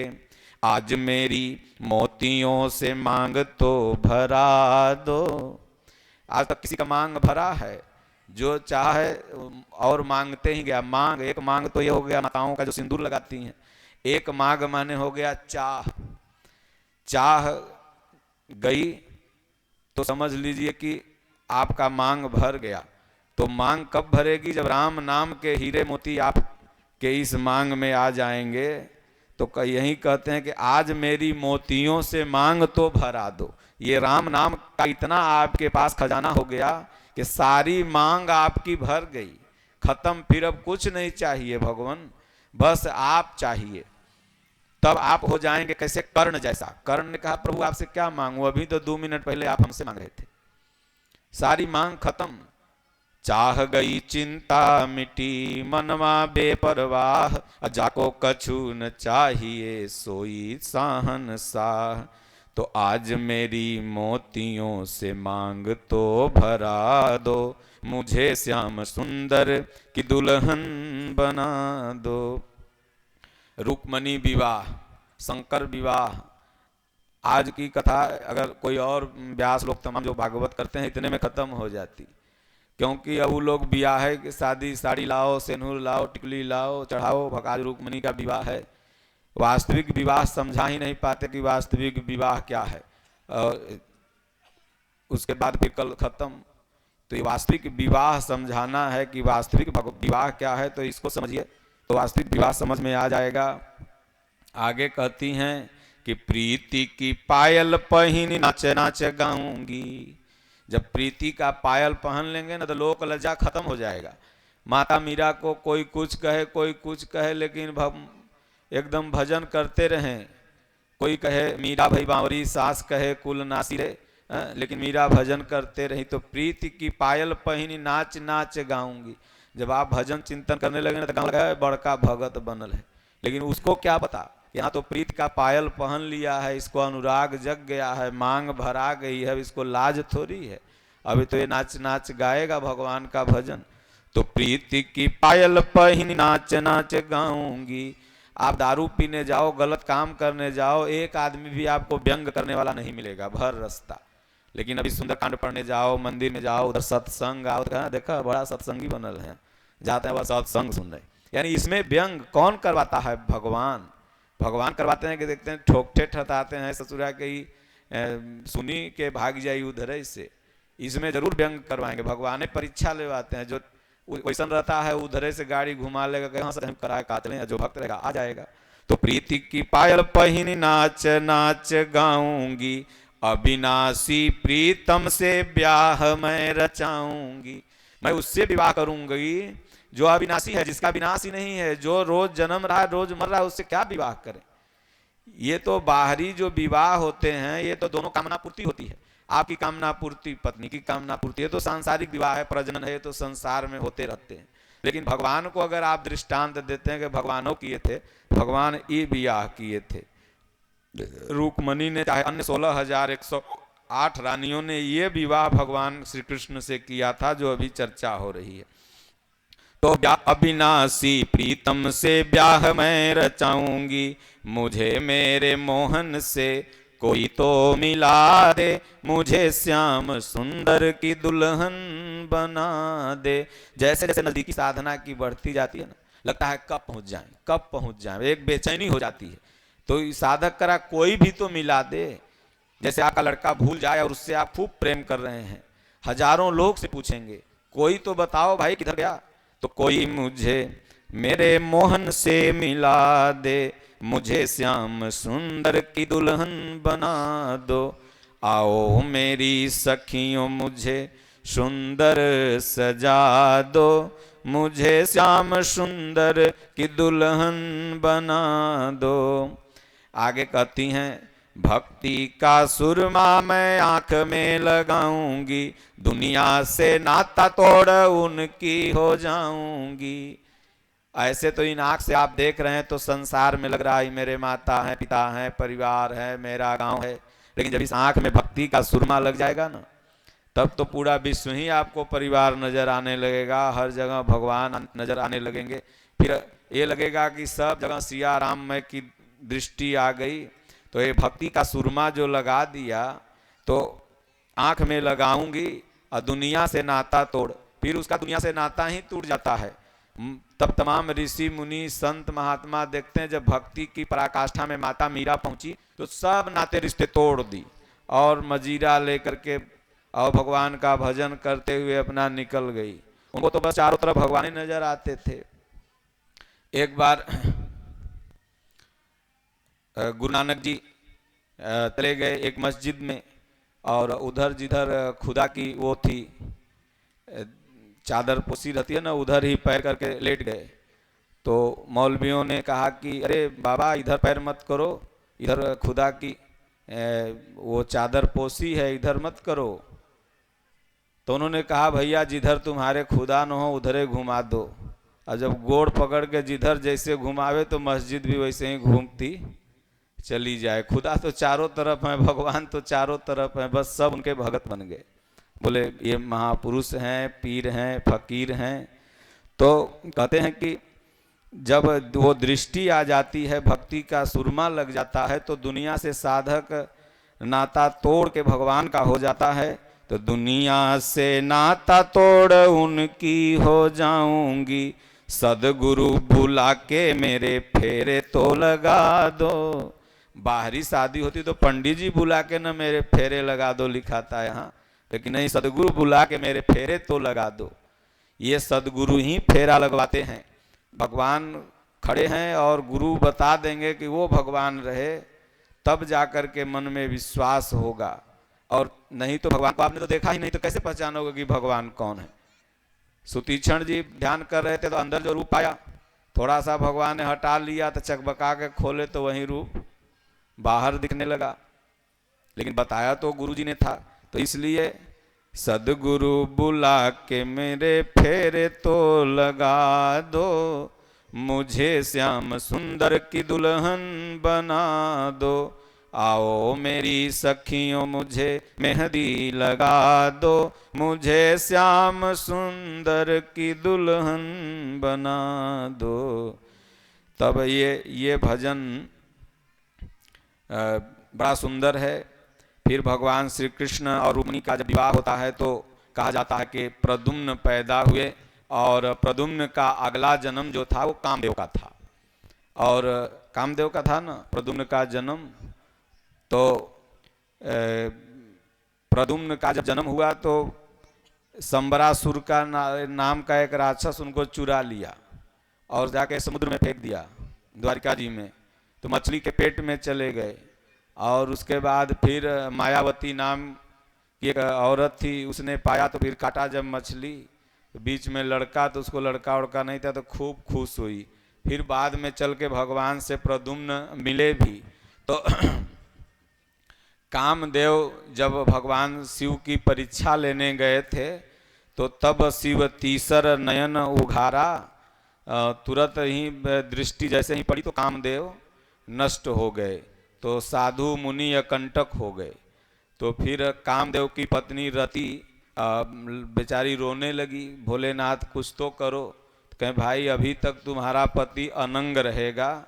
आज मेरी मोतियों से मांग तो भरा दो। आज तक किसी का मांग भरा है? जो चाहे और मांगते ही गया। मांग, एक मांग तो ये हो गया माताओं का जो सिंदूर लगाती हैं, एक मांग माने हो गया चाह। चाह गई तो समझ लीजिए कि आपका मांग भर गया। तो मांग कब भरेगी? जब राम नाम के हीरे मोती आप के इस मांग में आ जाएंगे। तो यही कहते हैं कि आज मेरी मोतियों से मांग तो भरा दो। ये राम नाम का इतना आपके पास खजाना हो गया कि सारी मांग आपकी भर गई, खत्म, फिर अब कुछ नहीं चाहिए भगवान, बस आप चाहिए। तब आप हो जाएंगे कैसे? कर्ण जैसा। कर्ण ने कहा प्रभु आपसे क्या मांगू, अभी तो 2 मिनट पहले आप हमसे मांग रहे थे। सारी मांग खत्म। चाह गई चिंता मिटी मनवा बेपरवाह, जाको कछु न चाहिए सोई साहन साह। तो आज मेरी मोतियों से मांग तो भरा दो, मुझे श्याम सुंदर की दुल्हन बना दो। रुक्मणी विवाह, शंकर विवाह, आज की कथा अगर कोई और व्यास लोग तमाम जो भागवत करते हैं इतने में खत्म हो जाती, क्योंकि अब वो लोग ब्याह की शादी, साड़ी लाओ, सेनूर लाओ, टिकली लाओ, चढ़ाओ, भकाज रुक्मणी का विवाह है। वास्तविक विवाह समझा ही नहीं पाते कि वास्तविक विवाह क्या है, और उसके बाद फिर कल खत्म। तो ये वास्तविक विवाह समझाना है कि वास्तविक विवाह क्या है, तो इसको समझिए तो वास्तविक विवाह समझ में आ जाएगा। आगे कहती हैं कि प्रीति की पायल पहनी नाच नाच गाऊंगी। जब प्रीति का पायल पहन लेंगे ना तो लोक लज्जा खत्म हो जाएगा। माता मीरा को कोई कुछ कहे कोई कुछ कहे, लेकिन एकदम भजन करते रहें। कोई कहे मीरा भई बावरी, सास कहे कुल नासी रे, लेकिन मीरा भजन करते रही। तो प्रीति की पायल पहनी नाच नाच गाऊंगी। जब आप भजन चिंतन करने लगे ना तो गाँव बड़का भगत बनल है, लेकिन उसको क्या पता यहाँ तो प्रीत का पायल पहन लिया है, इसको अनुराग जग गया है, मांग भरा गई है, इसको लाज थोड़ी है। अभी तो ये नाच नाच गाएगा भगवान का भजन। तो प्रीति की पायल पहनी नाच नाच गाऊंगी। आप दारू पीने जाओ, गलत काम करने जाओ, एक आदमी भी आपको व्यंग करने वाला नहीं मिलेगा भर रास्ता। लेकिन अभी सुंदरकांड पढ़ने जाओ, मंदिर में जाओ, उधर सत्संग आओ तो देखा बड़ा सत्संगी बनल है, जाते हैं वह सत्संग सुन रहे। यानी इसमें व्यंग कौन करवाता है? भगवान। भगवान करवाते हैं कि देखते हैं ठोकते ठहराते हैं ससुरा के ही सुनी के भाग जाई उधर से। इसमें जरूर व्यंग करवाएंगे, भगवान परीक्षा लेवाते हैं। जो वैसा रहता है उधर से गाड़ी घुमा लेगा, कहाँ से हम कराए काटने, जो भक्त रहेगा आ जाएगा। तो प्रीति की पायल पहनी नाच नाच गाऊंगी, अविनाशी प्रीतम से ब्याह मैं रचाऊंगी। मैं उससे विवाह करूंगी जो अविनाशी है, जिसका विनाश ही नहीं है, जो रोज जन्म रहा है रोज मर रहा है, उससे क्या विवाह करें? ये तो बाहरी जो विवाह होते हैं ये तो दोनों कामना पूर्ति होती है। आपकी कामना पूर्ति, पत्नी की कामना पूर्ति, है तो सांसारिक विवाह है, प्रजनन है, तो संसार में होते रहते हैं। लेकिन भगवान को अगर आप दृष्टांत देते हैं कि भगवानों किए थे, भगवान ये विवाह किए थे। रुक्मणी ने चाहे अन्य 16,108 रानियों ने ये विवाह भगवान श्री कृष्ण से किया था, जो अभी चर्चा हो रही है। तो अविनाशी प्रीतम से ब्याह मैं रचाऊंगी, मुझे मेरे मोहन से कोई तो मिला दे, मुझे श्याम सुंदर की दुल्हन बना दे। जैसे जैसे नजदीकी साधना की बढ़ती जाती है ना, लगता है कब पहुंच जाएं, एक बेचैनी हो जाती है। तो साधक करा कोई भी तो मिला दे। जैसे आपका लड़का भूल जाए और उससे आप खूब प्रेम कर रहे हैं, हजारों लोग से पूछेंगे कोई तो बताओ भाई किधर गया, तो कोई मुझे मेरे मोहन से मिला दे, मुझे श्याम सुंदर की दुल्हन बना दो। आओ मेरी सखियों मुझे सुंदर सजा दो, मुझे श्याम सुंदर की दुल्हन बना दो। आगे कहती हैं भक्ति का सुरमा मैं आंख में लगाऊंगी, दुनिया से नाता तोड़ उनकी हो जाऊंगी। ऐसे तो इन आंख से आप देख रहे हैं तो संसार में लग रहा है मेरे माता है, पिता है, परिवार है, मेरा गांव है। लेकिन जब इस आंख में भक्ति का सुरमा लग जाएगा ना, तब तो पूरा विश्व ही आपको परिवार नजर आने लगेगा, हर जगह भगवान नजर आने लगेंगे। फिर ये लगेगा कि सब जगह सिया राम में की दृष्टि आ गई। तो ये भक्ति का सुरमा जो लगा दिया, तो आंख में लगाऊंगी और दुनिया से नाता तोड़, फिर उसका दुनिया से नाता ही टूट जाता है। तब तमाम ऋषि मुनि संत महात्मा देखते हैं जब भक्ति की पराकाष्ठा में माता मीरा पहुंची तो सब नाते रिश्ते तोड़ दी और मजीरा लेकर के और भगवान का भजन करते हुए अपना निकल गई। उनको तो बस चारों तरफ भगवान ही नजर आते थे। एक बार गुरु नानक जी चले गए एक मस्जिद में, और उधर जिधर खुदा की वो थी चादर पोसी रहती है ना, उधर ही पैर करके लेट गए। तो मौलवियों ने कहा कि अरे बाबा इधर पैर मत करो, इधर खुदा की वो चादर पोसी है, इधर मत करो। तो उन्होंने कहा भैया जिधर तुम्हारे खुदा न हो उधर घुमा दो। और जब गोड़ पकड़ के जिधर जैसे घुमावे तो मस्जिद भी वैसे ही घूमती चली जाए। खुदा तो चारों तरफ है, भगवान तो चारों तरफ है, बस सब उनके भगत बन गए। बोले ये महापुरुष हैं, पीर हैं, फकीर हैं। तो कहते हैं कि जब वो दृष्टि आ जाती है, भक्ति का सुरमा लग जाता है, तो दुनिया से साधक नाता तोड़ के भगवान का हो जाता है। तो दुनिया से नाता तोड़ उनकी हो जाऊंगी, सदगुरु बुला के मेरे फेरे तो लगा दो। बाहरी शादी होती तो पंडित जी बुला के न मेरे फेरे लगा दो लिखा था यहाँ, लेकिन नहीं, सदगुरु बुला के मेरे फेरे तो लगा दो। ये सदगुरु ही फेरा लगवाते हैं। भगवान खड़े हैं और गुरु बता देंगे कि वो भगवान रहे, तब जाकर के मन में विश्वास होगा। और नहीं तो भगवान को आपने तो देखा ही नहीं, तो कैसे पहचानोगे कि भगवान कौन है। सुतीक्षण जी ध्यान कर रहे थे तो अंदर जो रूप आया, थोड़ा सा भगवान ने हटा लिया तो चकबका के खोले तो वही रूप बाहर दिखने लगा, लेकिन बताया तो गुरु जी ने था। तो इसलिए सदगुरु बुला के मेरे फेरे तो लगा दो, मुझे श्याम सुंदर की दुल्हन बना दो, आओ मेरी सखियों मुझे मेहंदी लगा दो, मुझे श्याम सुंदर की दुल्हन बना दो। तब ये भजन बड़ा सुंदर है। फिर भगवान श्री कृष्ण और रुक्मिणी का जब विवाह होता है तो कहा जाता है कि प्रद्युम्न पैदा हुए, और प्रद्युम्न का अगला जन्म जो था वो कामदेव का था। और कामदेव का था ना प्रद्युम्न का जन्म। तो प्रद्युम्न का जब जन्म हुआ तो संबरासुर का नाम का एक राक्षस उनको चुरा लिया और जाके समुद्र में फेंक दिया द्वारिका जी में, तो मछली के पेट में चले गए। और उसके बाद फिर मायावती नाम की एक औरत थी, उसने पाया तो फिर काटा जब मछली, बीच में लड़का, तो उसको लड़का उड़का नहीं था तो खूब खुश हुई। फिर बाद में चल के भगवान से प्रद्युम्न मिले भी। तो कामदेव जब भगवान शिव की परीक्षा लेने गए थे तो तब शिव तीसर नयन उघारा, तुरंत ही दृष्टि जैसे ही पड़ी तो कामदेव नष्ट हो गए, तो साधु मुनि अकंटक हो गए। तो फिर कामदेव की पत्नी रति बेचारी रोने लगी, भोलेनाथ कुछ तो करो। तो कहें भाई अभी तक तुम्हारा पति अनंग रहेगा,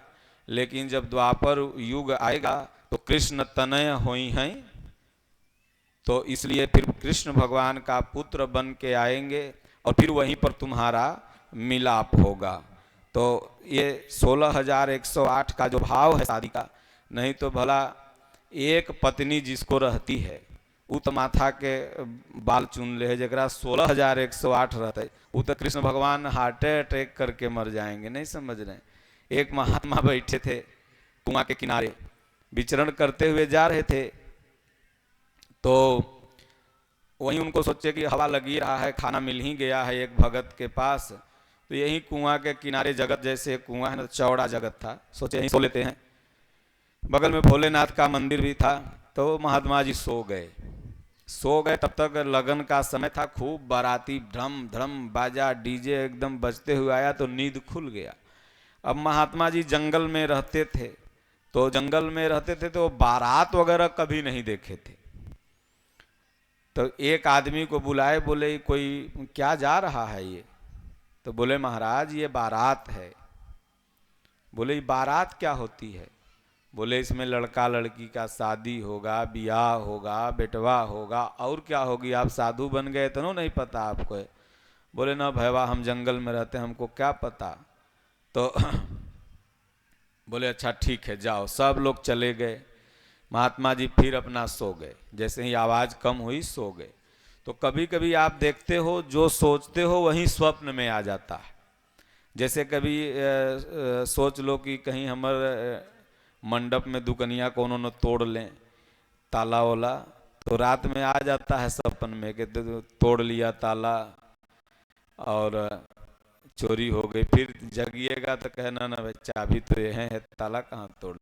लेकिन जब द्वापर युग आएगा तो कृष्ण तनय होई हैं, तो इसलिए फिर कृष्ण भगवान का पुत्र बन के आएंगे और फिर वहीं पर तुम्हारा मिलाप होगा। तो ये 16,108 का जो भाव है शादी का, नहीं तो भला एक पत्नी जिसको रहती है उ तो माथा के बाल चुन ले, जरा 16,108 रहते वो तो कृष्ण भगवान हार्ट अटैक करके मर जाएंगे, नहीं समझ रहे। एक महात्मा बैठे थे कुआं के किनारे, विचरण करते हुए जा रहे थे, तो वहीं उनको सोचे कि हवा लगी रहा है, खाना मिल ही गया है एक भगत के पास, तो यही कुआं के किनारे जगत जैसे कुआं है ना, चौड़ा जगत था, सोचे यहीं सो लेते हैं। बगल में भोलेनाथ का मंदिर भी था। तो महात्मा जी सो गए। तब तक लगन का समय था, खूब बाराती ड्रम ड्रम बाजा डीजे एकदम बजते हुए आया तो नींद खुल गया। अब महात्मा जी जंगल में रहते थे, तो बारात वगैरह कभी नहीं देखे थे। तो एक आदमी को बुलाए, बोले कोई क्या जा रहा है ये? तो बोले महाराज ये बारात है। बोले ये बारात क्या होती है? बोले इसमें लड़का लड़की का शादी होगा, ब्याह होगा, बेटवा होगा, और क्या होगी, आप साधु बन गए तो नहीं पता आपको? बोले ना भैया हम जंगल में रहते हैं, हमको क्या पता। तो बोले अच्छा ठीक है जाओ। सब लोग चले गए, महात्मा जी फिर अपना सो गए। जैसे ही आवाज़ कम हुई सो गए। तो कभी कभी आप देखते हो जो सोचते हो वही स्वप्न में आ जाता है। जैसे कभी सोच लो कि कहीं हमारे मंडप में दुकनिया को उन्होंने तोड़ लें ताला वाला, तो रात में आ जाता है सपन में कि तोड़ लिया ताला और चोरी हो गई। फिर जगिएगा तो कहना ना भाई चाबी तो ये है, ताला कहाँ तोड़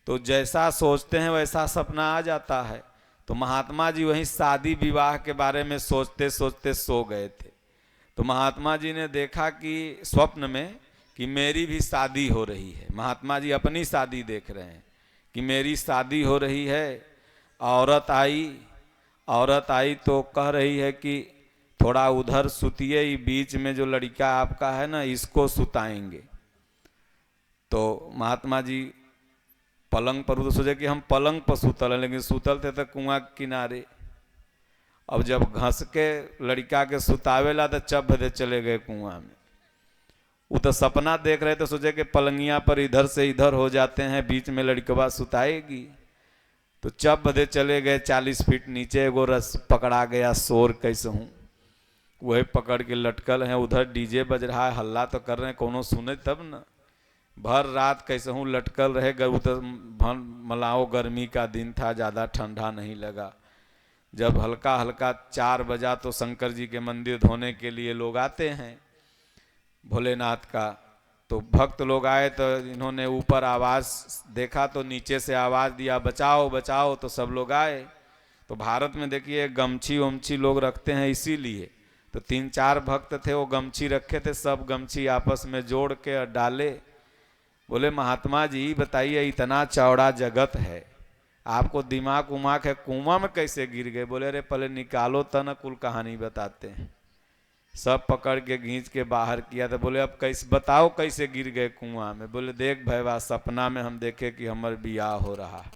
तो जैसा सोचते हैं वैसा सपना आ जाता है। तो महात्मा जी वहीं शादी विवाह के बारे में सोचते सोचते सो गए थे। तो महात्मा जी ने देखा कि स्वप्न में कि मेरी भी शादी हो रही है। महात्मा जी अपनी शादी देख रहे हैं कि मेरी शादी हो रही है। औरत आई तो कह रही है कि थोड़ा उधर सुतिए, बीच में जो लड़का आपका है ना इसको सुताएंगे। तो महात्मा जी पलंग पर, तो सोचे कि हम पलंग पर सुतल हैं, लेकिन सुतल थे तो कुआं के किनारे। अब जब घस के लड़का के सुतावेला तो चप दे चले गए कुआं में। वो तो सपना देख रहे थे, सोचे कि पलंगिया पर इधर से इधर हो जाते हैं, बीच में लड़कवा सुताएगी। तो चप बदे चले गए 40 फीट नीचे। एगो रस पकड़ा गया, शोर कैसे हूँ वही पकड़ के लटकल हैं। उधर डीजे बज रहा है, हल्ला तो कर रहे हैं, कोनो सुने तब ना। भर रात कैसे हूँ लटकल रहे। तो मलाओ गर्मी का दिन था, ज़्यादा ठंडा नहीं लगा। जब हल्का हल्का 4 बजा तो शंकर जी के मंदिर धोने के लिए लोग आते हैं भोलेनाथ का। तो भक्त लोग आए तो इन्होंने ऊपर आवाज़ देखा तो नीचे से आवाज़ दिया बचाओ बचाओ, तो सब लोग आए। तो भारत में देखिए गमछी वमछी लोग रखते हैं इसीलिए। तो 3-4 भक्त थे, वो गमछी रखे थे, सब गमछी आपस में जोड़ के डाले। बोले महात्मा जी बताइए इतना चौड़ा जगत है, आपको दिमाग उमाग है, कुआं में कैसे गिर गए? बोले अरे पहले निकालो तो न, कुल कहानी बताते हैं। सब पकड़ के खींच के बाहर किया। तो बोले अब कैसे बताओ कैसे गिर गए कुआं में? बोले देख भैया सपना में हम देखे कि हमारे बियाह हो रहा है।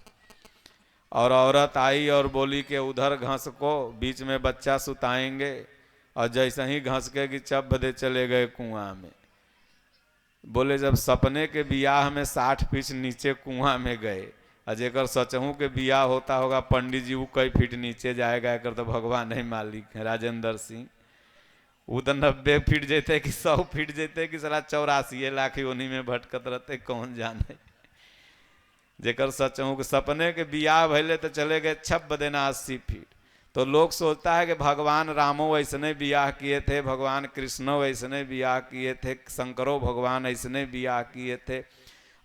और औरत आई और बोली कि उधर घस को, बीच में बच्चा सुताएंगे। और जैसे ही घस के कि चप बदे चले गए कुआं में। बोले जब सपने के बियाह में 60 फीट नीचे कुआं में गए, और जेकर सचहूँ के बियाह होता होगा पंडित जी वो कई फीट नीचे जाएगा, कर तो भगवान नहीं मालिक है। राजेंद्र सिंह वो तो 90 फीट जेते कि 100 फीट जेते कि साला 84 लाख उन्हीं में भटकत रहते, कौन जाने। जेकर सचहूँ के सपने के बियाह भैले तो चले गए छप बदेना 80 फीट। तो लोग सोचता है कि भगवान रामो वैसने बियाह किए थे, भगवान कृष्णो वैसने बियाह किए थे, शंकरो भगवान ऐसने बियाह किए थे।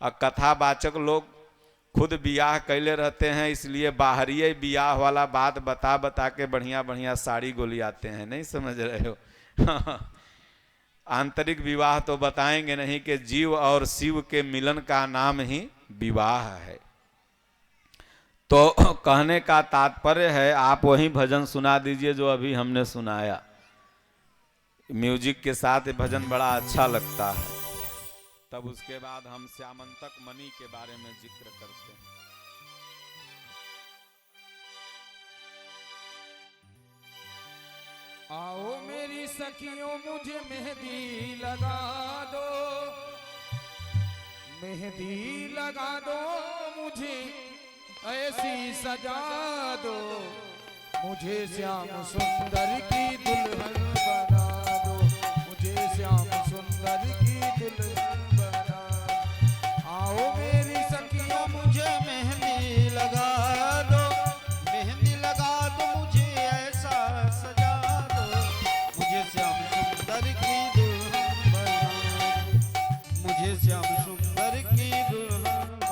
और कथावाचक लोग खुद बियाह कैले रहते हैं, इसलिए बाहरी बियाह वाला बात बता बता के बढ़िया बढ़िया साड़ी गोली आते हैं। नहीं समझ रहे हो? आंतरिक विवाह तो बताएंगे नहीं कि जीव और शिव के मिलन का नाम ही विवाह है। तो कहने का तात्पर्य है, आप वही भजन सुना दीजिए जो अभी हमने सुनाया। म्यूजिक के साथ भजन बड़ा अच्छा लगता है। तब उसके बाद हम श्यामंतक मणि के बारे में जिक्र करते हैं। आओ मेरी सखियों मुझे मेहंदी लगा दो, मेहंदी लगा दो मुझे ऐसी सजा दो, मुझे श्याम सुंदर की दुल्हन बना दो, मुझे श्याम सुंदर की दुल्हन बना दो। आओ मेरी सखियों मुझे मेहंदी लगा दो, मेहंदी लगा दो मुझे ऐसा सजा दो, मुझे श्याम सुंदर की दुल्हन बना दो, मुझे श्याम सुंदर की दुल्हन बना दो।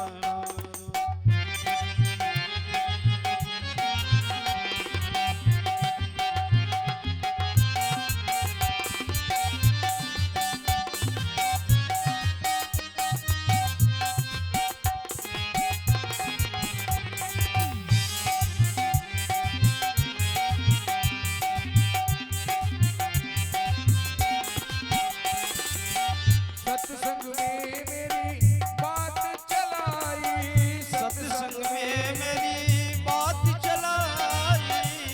सत्संग में मेरी बात चलाई, सत्संग में मेरी बात चलाई,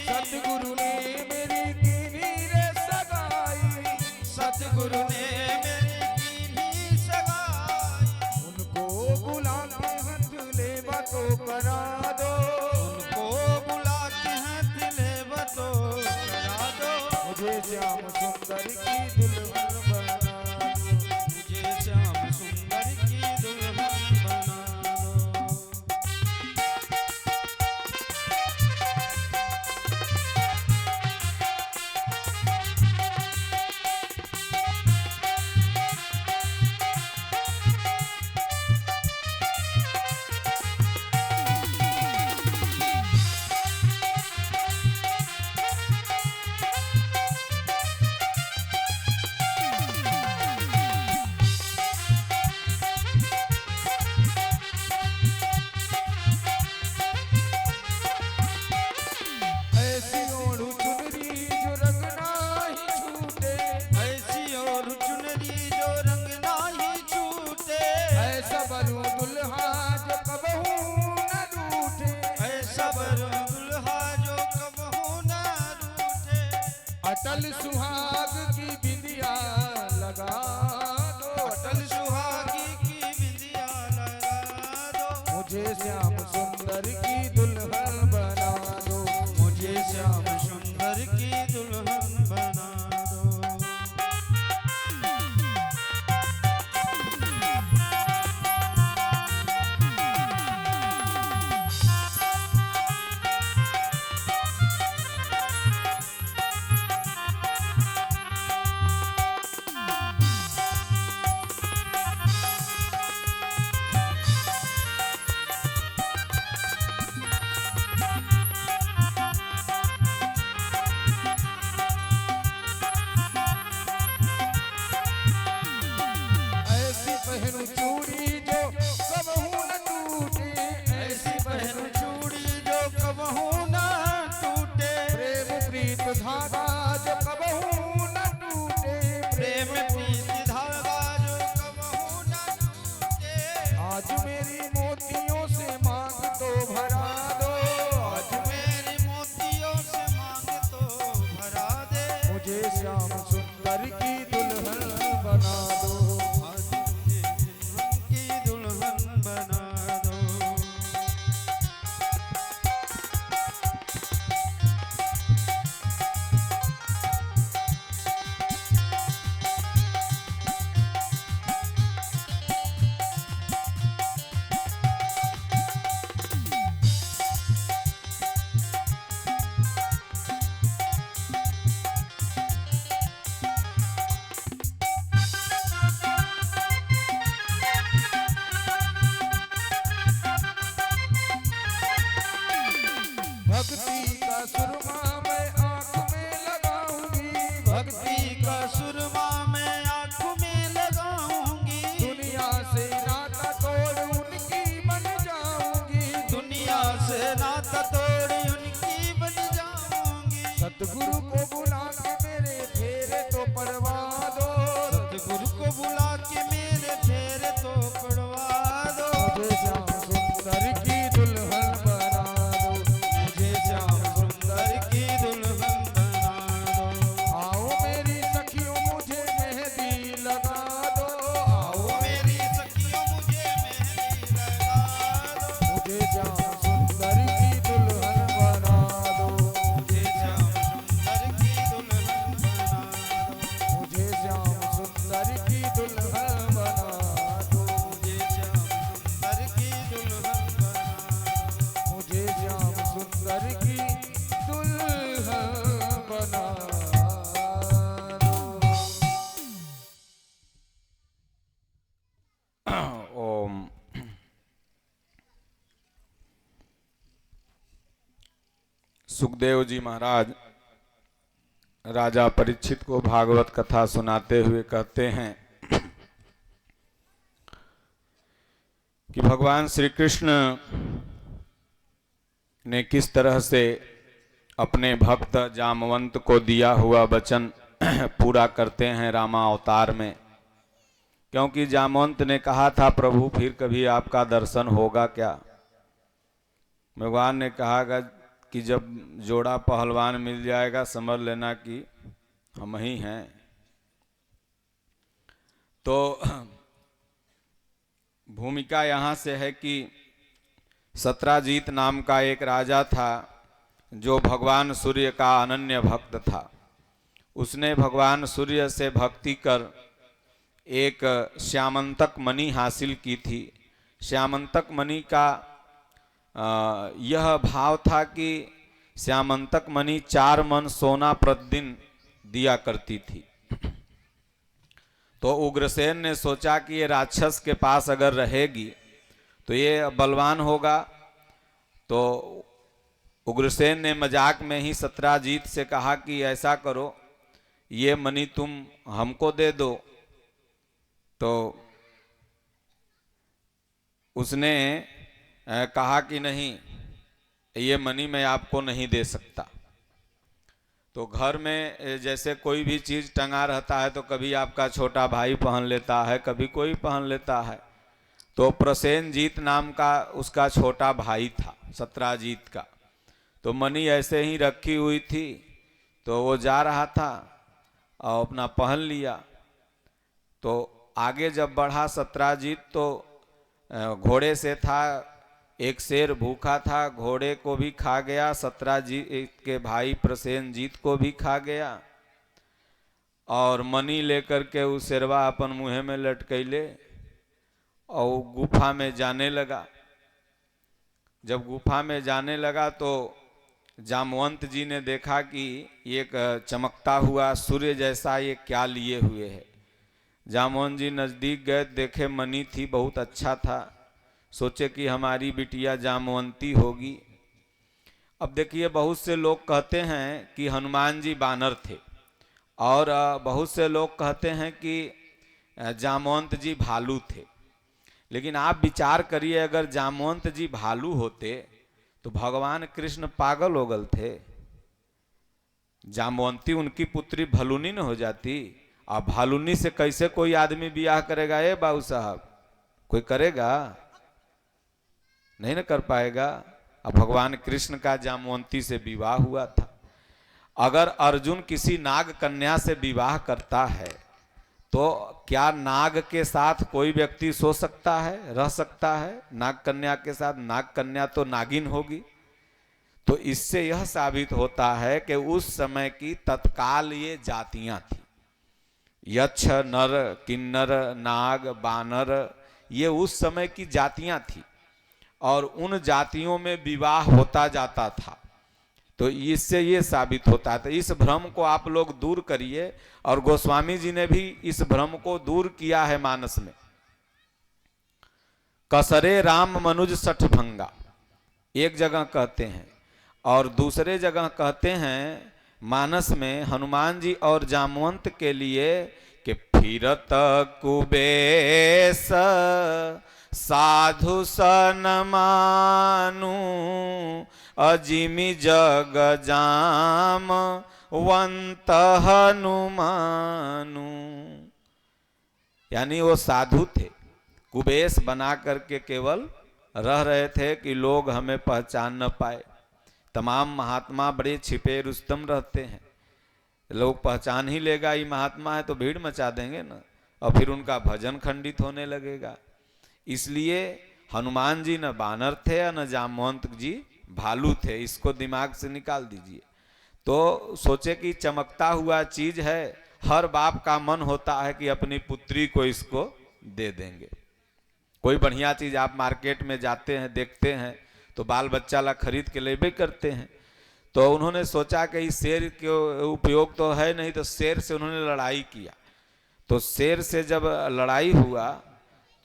सतगुरु ने मेरी कीनी रे सगाई, सतगुरु ने मेरी कीनी सगाई। उनको बुलाते हैं ले बातों करा दो, उनको बुलाते हैं ले बातों करा दो, मुझे श्याम सुंदर की दुल्हन बना दो, मुझे श्याम सुंदर की दुल्हन बना दो। अटल सुहाग की बिंदिया लगा दो, अटल सुहागी की बिंदिया लगा दो, मुझे श्याम सुंदर की दुल्हन बना दो, मुझे श्याम सुंदर की दुल्हन बना दो। ऐसी पहनूं चूड़ी जो कबहू न टूटे, ऐसी पहनूं चूड़ी जो कबहू ना टूटे, प्रेम प्रीत धागा जो कबहू न टूटे, प्रेम प्रीत धागा जो कबहू ना टूटे। आज मेरी मोतियों से मांग तो भरा दो, आज मेरी मोतियों से मांग तो भरा दे, मुझे श्याम सुंदर की दुल्हन बना दो, आज मुझे दुल्हन की दुल्हन बना दो। भक्ति का सुरमा मैं आंख में लगाऊंगी, भक्ति का सुरमा मैं आँख में लगाऊंगी, दुनिया से नाता तोड़ उनकी बन जाऊंगी, दुनिया से नाता तोड़ उनकी बन जाऊंगी। सतगुरु को बुला के मेरे फेरे तो पड़वा दो, सतगुरु को बुला के मेरे फेरे तो पड़वा दो, मुझे श्याम सुंदर की दुल्हन बना दो, मुझे श्याम सुंदर की दुल्हन बना दो। आओ मेरी सखियों मुझे मेहंदी लगा दो, आओ मेरी सखियों मुझे मेहंदी लगा दो, मुझे श्याम सुंदर की दुल्हन बना दो, मुझे श्याम सुंदर की दुल्हन बना दो, मुझे श्याम सुंदर की दुल्हन बना दो, मुझे श्याम सुंदर की दुल्हन बना दो। मुझे श्याम सुंदर की दुल्हन बना दो। ओम। सुखदेव जी महाराज राजा परीक्षित को भागवत कथा सुनाते हुए कहते हैं कि भगवान श्री कृष्ण ने किस तरह से अपने भक्त जामवंत को दिया हुआ वचन पूरा करते हैं रामा अवतार में। क्योंकि जामवंत ने कहा था प्रभु फिर कभी आपका दर्शन होगा क्या। भगवान ने कहा कि जब जोड़ा पहलवान मिल जाएगा समझ लेना कि हम ही हैं। तो भूमिका यहाँ से है कि सत्राजीत नाम का एक राजा था जो भगवान सूर्य का अनन्य भक्त था। उसने भगवान सूर्य से भक्ति कर एक श्यामंतक मणि हासिल की थी। श्यामंतक मणि का यह भाव था कि श्यामंतक मणि 4 मन सोना प्रतिदिन दिया करती थी। तो उग्रसेन ने सोचा कि ये राक्षस के पास अगर रहेगी तो ये बलवान होगा। तो उग्रसेन ने मजाक में ही सत्राजीत से कहा कि ऐसा करो ये मणि तुम हमको दे दो। तो उसने कहा कि नहीं ये मणि मैं आपको नहीं दे सकता। तो घर में जैसे कोई भी चीज़ टंगा रहता है तो कभी आपका छोटा भाई पहन लेता है, कभी कोई पहन लेता है। तो प्रसेनजीत नाम का उसका छोटा भाई था सत्राजीत का। तो मणि ऐसे ही रखी हुई थी तो वो जा रहा था और अपना पहन लिया। तो आगे जब बढ़ा सत्राजीत तो घोड़े से था, एक शेर भूखा था, घोड़े को भी खा गया, सत्राजीत के भाई प्रसेनजीत को भी खा गया। और मणि लेकर के उस शेरवा अपन मुँह में लटकैले और गुफा में जाने लगा। जब गुफा में जाने लगा तो जामवंत जी ने देखा कि एक चमकता हुआ सूर्य जैसा ये क्या लिए हुए है। जामवंत जी नज़दीक गए, देखे मणि थी, बहुत अच्छा था। सोचे कि हमारी बिटिया जामवंती होगी। अब देखिए, बहुत से लोग कहते हैं कि हनुमान जी बानर थे और बहुत से लोग कहते हैं कि जामवंत जी भालू थे। लेकिन आप विचार करिए, अगर जामवंत जी भालू होते तो भगवान कृष्ण पागल हो गए थे। जामवंती उनकी पुत्री भलुनी न हो जाती। अब भालुनी से कैसे कोई आदमी ब्याह करेगा? ए बाबू साहब, कोई करेगा? नहीं ना कर पाएगा। अब भगवान कृष्ण का जामवंती से विवाह हुआ था। अगर अर्जुन किसी नाग कन्या से विवाह करता है तो क्या नाग के साथ कोई व्यक्ति सो सकता है, रह सकता है? नाग कन्या के साथ नाग कन्या तो नागिन होगी। तो इससे यह साबित होता है कि उस समय की तत्काल ये जातियां थी। यक्ष, नर, किन्नर, नाग, बानर, ये उस समय की जातियां थी और उन जातियों में विवाह होता जाता था। तो इससे ये साबित होता है। तो इस भ्रम को आप लोग दूर करिए, और गोस्वामी जी ने भी इस भ्रम को दूर किया है मानस में। कसरे राम मनुज सठ भंगा एक जगह कहते हैं, और दूसरे जगह कहते हैं मानस में हनुमान जी और जामवंत के लिए कि फिरत कुबेस साधु सन मानु अजिमि जग जाम वंत हनुमानु। यानी वो साधु थे, कुबेस बना करके केवल रह रहे थे कि लोग हमें पहचान न पाए। तमाम महात्मा बड़े छिपे रुस्तम रहते हैं, लोग पहचान ही लेगा ये महात्मा है तो भीड़ मचा देंगे ना, और फिर उनका भजन खंडित होने लगेगा। इसलिए हनुमान जी न बानर थे न जामवंत जी भालू थे, इसको दिमाग से निकाल दीजिए। तो सोचे कि चमकता हुआ चीज है, हर बाप का मन होता है कि अपनी पुत्री को इसको दे देंगे। कोई बढ़िया चीज आप मार्केट में जाते हैं देखते हैं तो बाल बच्चा ला खरीद के लेबे करते हैं। तो उन्होंने सोचा कि इस शेर के उपयोग तो है नहीं, तो शेर से उन्होंने लड़ाई किया। तो शेर से जब लड़ाई हुआ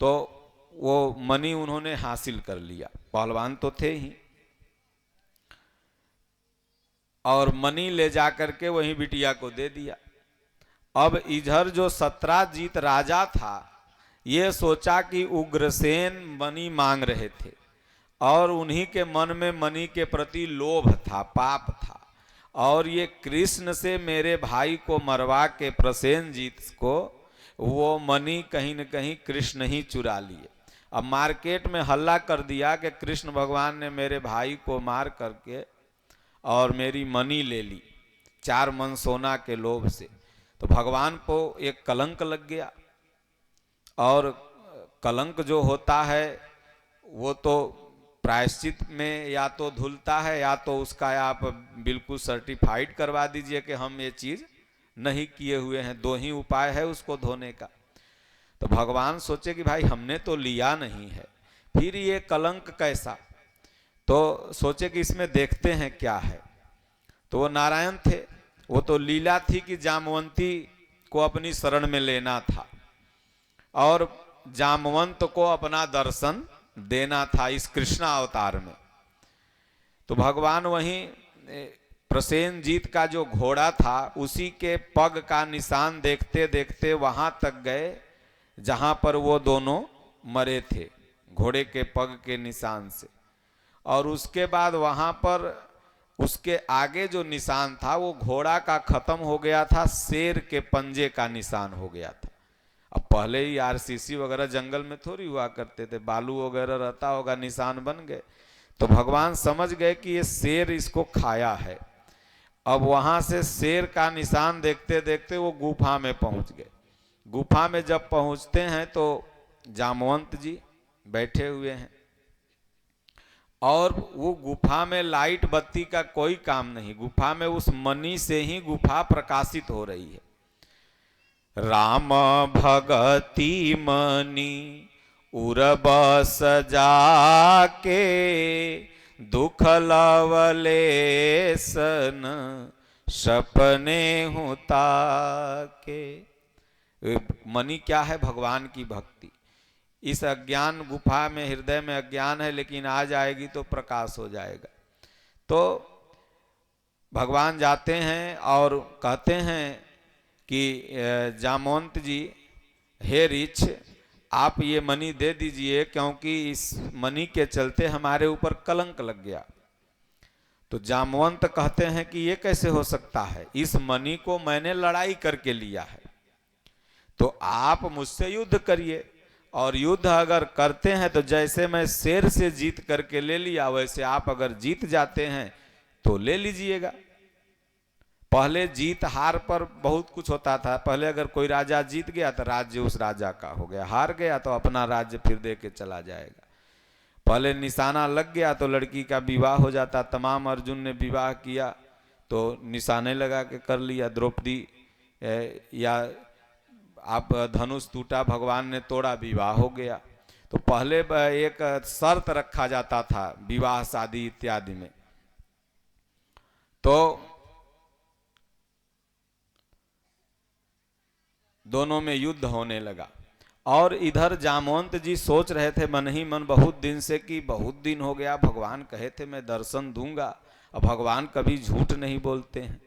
तो वो मणि उन्होंने हासिल कर लिया, पहलवान तो थे ही, और मणि ले जा करके वहीं बिटिया को दे दिया। अब इधर जो सत्राजीत राजा था ये सोचा कि उग्रसेन मणि मांग रहे थे और उन्हीं के मन में मणि के प्रति लोभ था, पाप था, और ये कृष्ण से मेरे भाई को मरवा के प्रसेनजीत को वो मणि कहीं न कहीं कृष्ण ही चुरा लिए। अब मार्केट में हल्ला कर दिया कि कृष्ण भगवान ने मेरे भाई को मार करके और मेरी मणि ले ली 4 मन सोना के लोभ से। तो भगवान को एक कलंक लग गया, और कलंक जो होता है वो तो प्रायश्चित में या तो धुलता है या तो उसका आप बिल्कुल सर्टिफाइड करवा दीजिए कि हम ये चीज नहीं किए हुए हैं। 2 ही उपाय है उसको धोने का। तो भगवान सोचे कि भाई हमने तो लिया नहीं है, फिर ये कलंक कैसा? तो सोचे कि इसमें देखते हैं क्या है। तो वो नारायण थे, वो तो लीला थी कि जामवंती को अपनी शरण में लेना था और जामवंत को अपना दर्शन देना था इस कृष्णा अवतार में। तो भगवान वहीं प्रसेनजीत का जो घोड़ा था उसी के पग का निशान देखते देखते वहां तक गए जहां पर वो दोनों मरे थे, घोड़े के पग के निशान से। और उसके बाद वहां पर उसके आगे जो निशान था वो घोड़ा का खत्म हो गया था, शेर के पंजे का निशान हो गया था। अब पहले ही आरसीसी वगैरह जंगल में थोड़ी हुआ करते थे, बालू वगैरह रहता होगा, निशान बन गए। तो भगवान समझ गए कि ये शेर इसको खाया है। अब वहां से शेर का निशान देखते देखते वो गुफा में पहुंच गए। गुफा में जब पहुंचते हैं तो जामवंत जी बैठे हुए हैं और वो गुफा में लाइट बत्ती का कोई काम नहीं, गुफा में उस मणि से ही गुफा प्रकाशित हो रही है। राम भगति मणि उर्बस जाके दुख लवलेसन सपने होता के। मणि क्या है? भगवान की भक्ति। इस अज्ञान गुफा में, हृदय में अज्ञान है, लेकिन आ जाएगी तो प्रकाश हो जाएगा। तो भगवान जाते हैं और कहते हैं कि जामवंत जी, हे ऋक्ष, आप ये मणि दे दीजिए, क्योंकि इस मणि के चलते हमारे ऊपर कलंक लग गया। तो जामवंत कहते हैं कि ये कैसे हो सकता है? इस मणि को मैंने लड़ाई करके लिया है, तो आप मुझसे युद्ध करिए। और युद्ध अगर करते हैं तो जैसे मैं शेर से जीत करके ले लिया, वैसे आप अगर जीत जाते हैं तो ले लीजिएगा। पहले जीत हार पर बहुत कुछ होता था। पहले अगर कोई राजा जीत गया तो राज्य उस राजा का हो गया, हार गया तो अपना राज्य फिर दे के चला जाएगा। पहले निशाना लग गया तो लड़की का विवाह हो जाता। तमाम अर्जुन ने विवाह किया तो निशाने लगा के कर लिया। द्रौपदी या आप धनुष टूटा, भगवान ने तोड़ा, विवाह हो गया। तो पहले एक शर्त रखा जाता था विवाह शादी इत्यादि में। तो दोनों में युद्ध होने लगा। और इधर जामवंत जी सोच रहे थे मन ही मन बहुत दिन से कि बहुत दिन हो गया, भगवान कहे थे मैं दर्शन दूंगा, अब भगवान कभी झूठ नहीं बोलते हैं।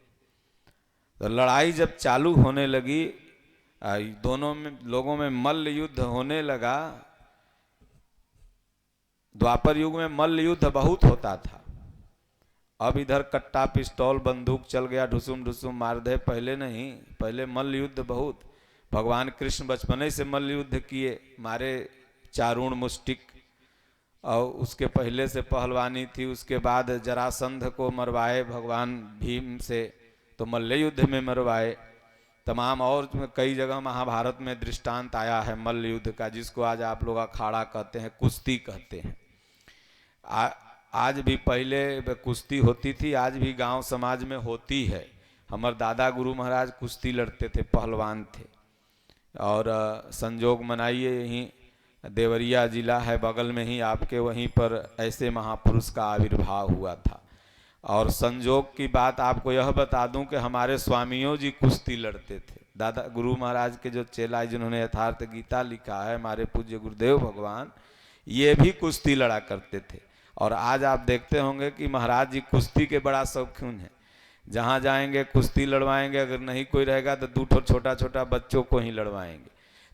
तो लड़ाई जब चालू होने लगी, दोनों में लोगों में मल्ल युद्ध होने लगा। द्वापर युग में मल्ल युद्ध बहुत होता था। अब इधर कट्टा पिस्तौल बंदूक चल गया, ढुसुम ढुसुम मार दे। पहले नहीं, पहले मल्ल युद्ध बहुत। भगवान कृष्ण बचपने से मल्ल युद्ध किए, मारे चारूण मुष्टिक। और उसके पहले से पहलवानी थी। उसके बाद जरासंध को मरवाए भगवान भीम से, तो मल्ल युद्ध में मरवाए। तमाम और कई जगह महाभारत में दृष्टांत आया है मल्ल युद्ध का, जिसको आज आप लोग अखाड़ा कहते हैं, कुश्ती कहते हैं। आज भी पहले कुश्ती होती थी, आज भी गांव समाज में होती है। हमारे दादा गुरु महाराज कुश्ती लड़ते थे, पहलवान थे। और संजोग मनाइए, यहीं देवरिया जिला है बगल में ही आपके, वहीं पर ऐसे महापुरुष का आविर्भाव हुआ था। और संजोग की बात आपको यह बता दूं कि हमारे स्वामियों जी कुश्ती लड़ते थे। दादा गुरु महाराज के जो चेला जिन्होंने यथार्थ गीता लिखा है, हमारे पूज्य गुरुदेव भगवान, ये भी कुश्ती लड़ा करते थे। और आज आप देखते होंगे कि महाराज जी कुश्ती के बड़ा शौकीन हैं। जहाँ जाएंगे कुश्ती लड़वाएंगे, अगर नहीं कोई रहेगा तो दो छोटा छोटा बच्चों को ही लड़वाएंगे।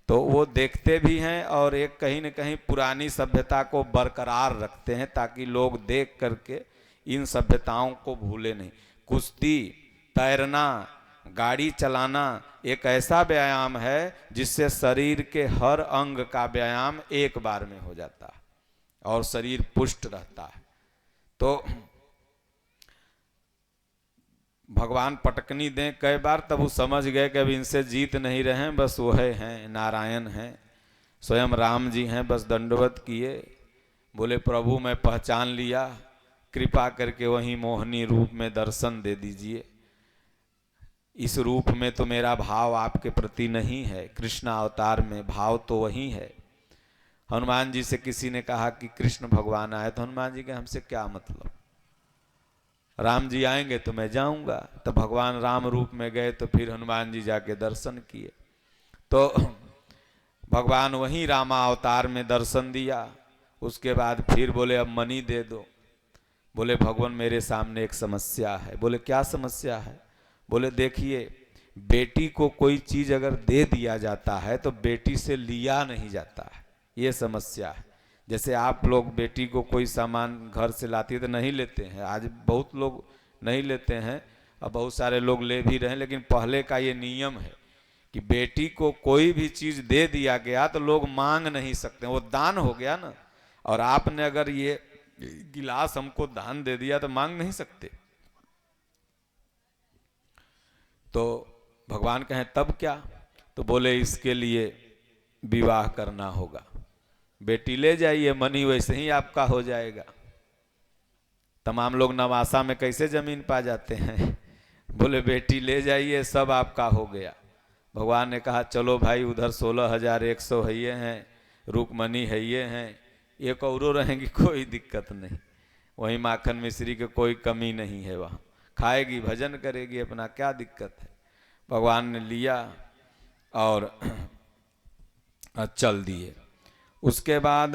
तो वो देखते भी हैं और एक कहीं न कहीं पुरानी सभ्यता को बरकरार रखते हैं, ताकि लोग देख करके इन सभ्यताओं को भूले नहीं। कुश्ती, तैरना, गाड़ी चलाना एक ऐसा व्यायाम है जिससे शरीर के हर अंग का व्यायाम एक बार में हो जाता है और शरीर पुष्ट रहता है। तो भगवान पटकनी दें कई बार, तब वो समझ गए कि अब इनसे जीत नहीं रहे हैं, बस वो हैं, नारायण हैं, स्वयं राम जी हैं। बस दंडवत किए, बोले प्रभु मैं पहचान लिया, कृपा करके वही मोहनी रूप में दर्शन दे दीजिए। इस रूप में तो मेरा भाव आपके प्रति नहीं है, कृष्ण अवतार में भाव तो वही है। हनुमान जी से किसी ने कहा कि कृष्ण भगवान आए, तो हनुमान जी के हमसे क्या मतलब, राम जी आएंगे तो मैं जाऊंगा। तो भगवान राम रूप में गए, तो फिर हनुमान जी जाके दर्शन किए। तो भगवान वहीं रामा अवतार में दर्शन दिया। उसके बाद फिर बोले अब मणि दे दो। बोले भगवान मेरे सामने एक समस्या है। बोले क्या समस्या है? बोले देखिए, बेटी को कोई चीज अगर दे दिया जाता है तो बेटी से लिया नहीं जाता है, ये समस्या है। जैसे आप लोग बेटी को कोई सामान घर से लाती है तो नहीं लेते हैं, आज बहुत लोग नहीं लेते हैं, अब बहुत सारे लोग ले भी रहे हैं, लेकिन पहले का ये नियम है कि बेटी को कोई भी चीज दे दिया गया तो लोग मांग नहीं सकते, वो दान हो गया ना। और आपने अगर ये गिलास हमको दान दे दिया तो मांग नहीं सकते। तो भगवान कहें तब क्या? तो बोले इसके लिए विवाह करना होगा, बेटी ले जाइए, मनी वैसे ही आपका हो जाएगा। तमाम लोग नवासा में कैसे जमीन पा जाते हैं? बोले बेटी ले जाइए, सब आपका हो गया। भगवान ने कहा चलो भाई, उधर 16,100 है ये हैं, रुकमणी है ये हैं, एक औरों रहेंगी, कोई दिक्कत नहीं। वहीं माखन मिश्री के कोई कमी नहीं है, वहाँ खाएगी भजन करेगी अपना, क्या दिक्कत है। भगवान ने लिया और चल दिए। उसके बाद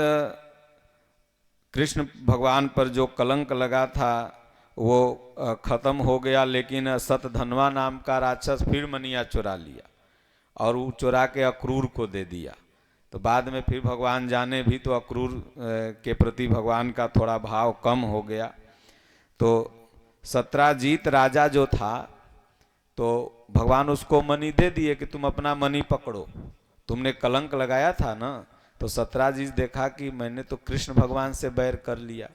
कृष्ण भगवान पर जो कलंक लगा था वो खत्म हो गया, लेकिन सतधनवा नाम का राक्षस फिर मनिया चुरा लिया और वो चुरा के अक्रूर को दे दिया। तो बाद में फिर भगवान जाने भी तो अक्रूर के प्रति भगवान का थोड़ा भाव कम हो गया। तो सत्राजीत राजा जो था, तो भगवान उसको मणि दे दिए कि तुम अपना मणि पकड़ो, तुमने कलंक लगाया था ना। तो सत्राजीत देखा कि मैंने तो कृष्ण भगवान से बैर कर लिया,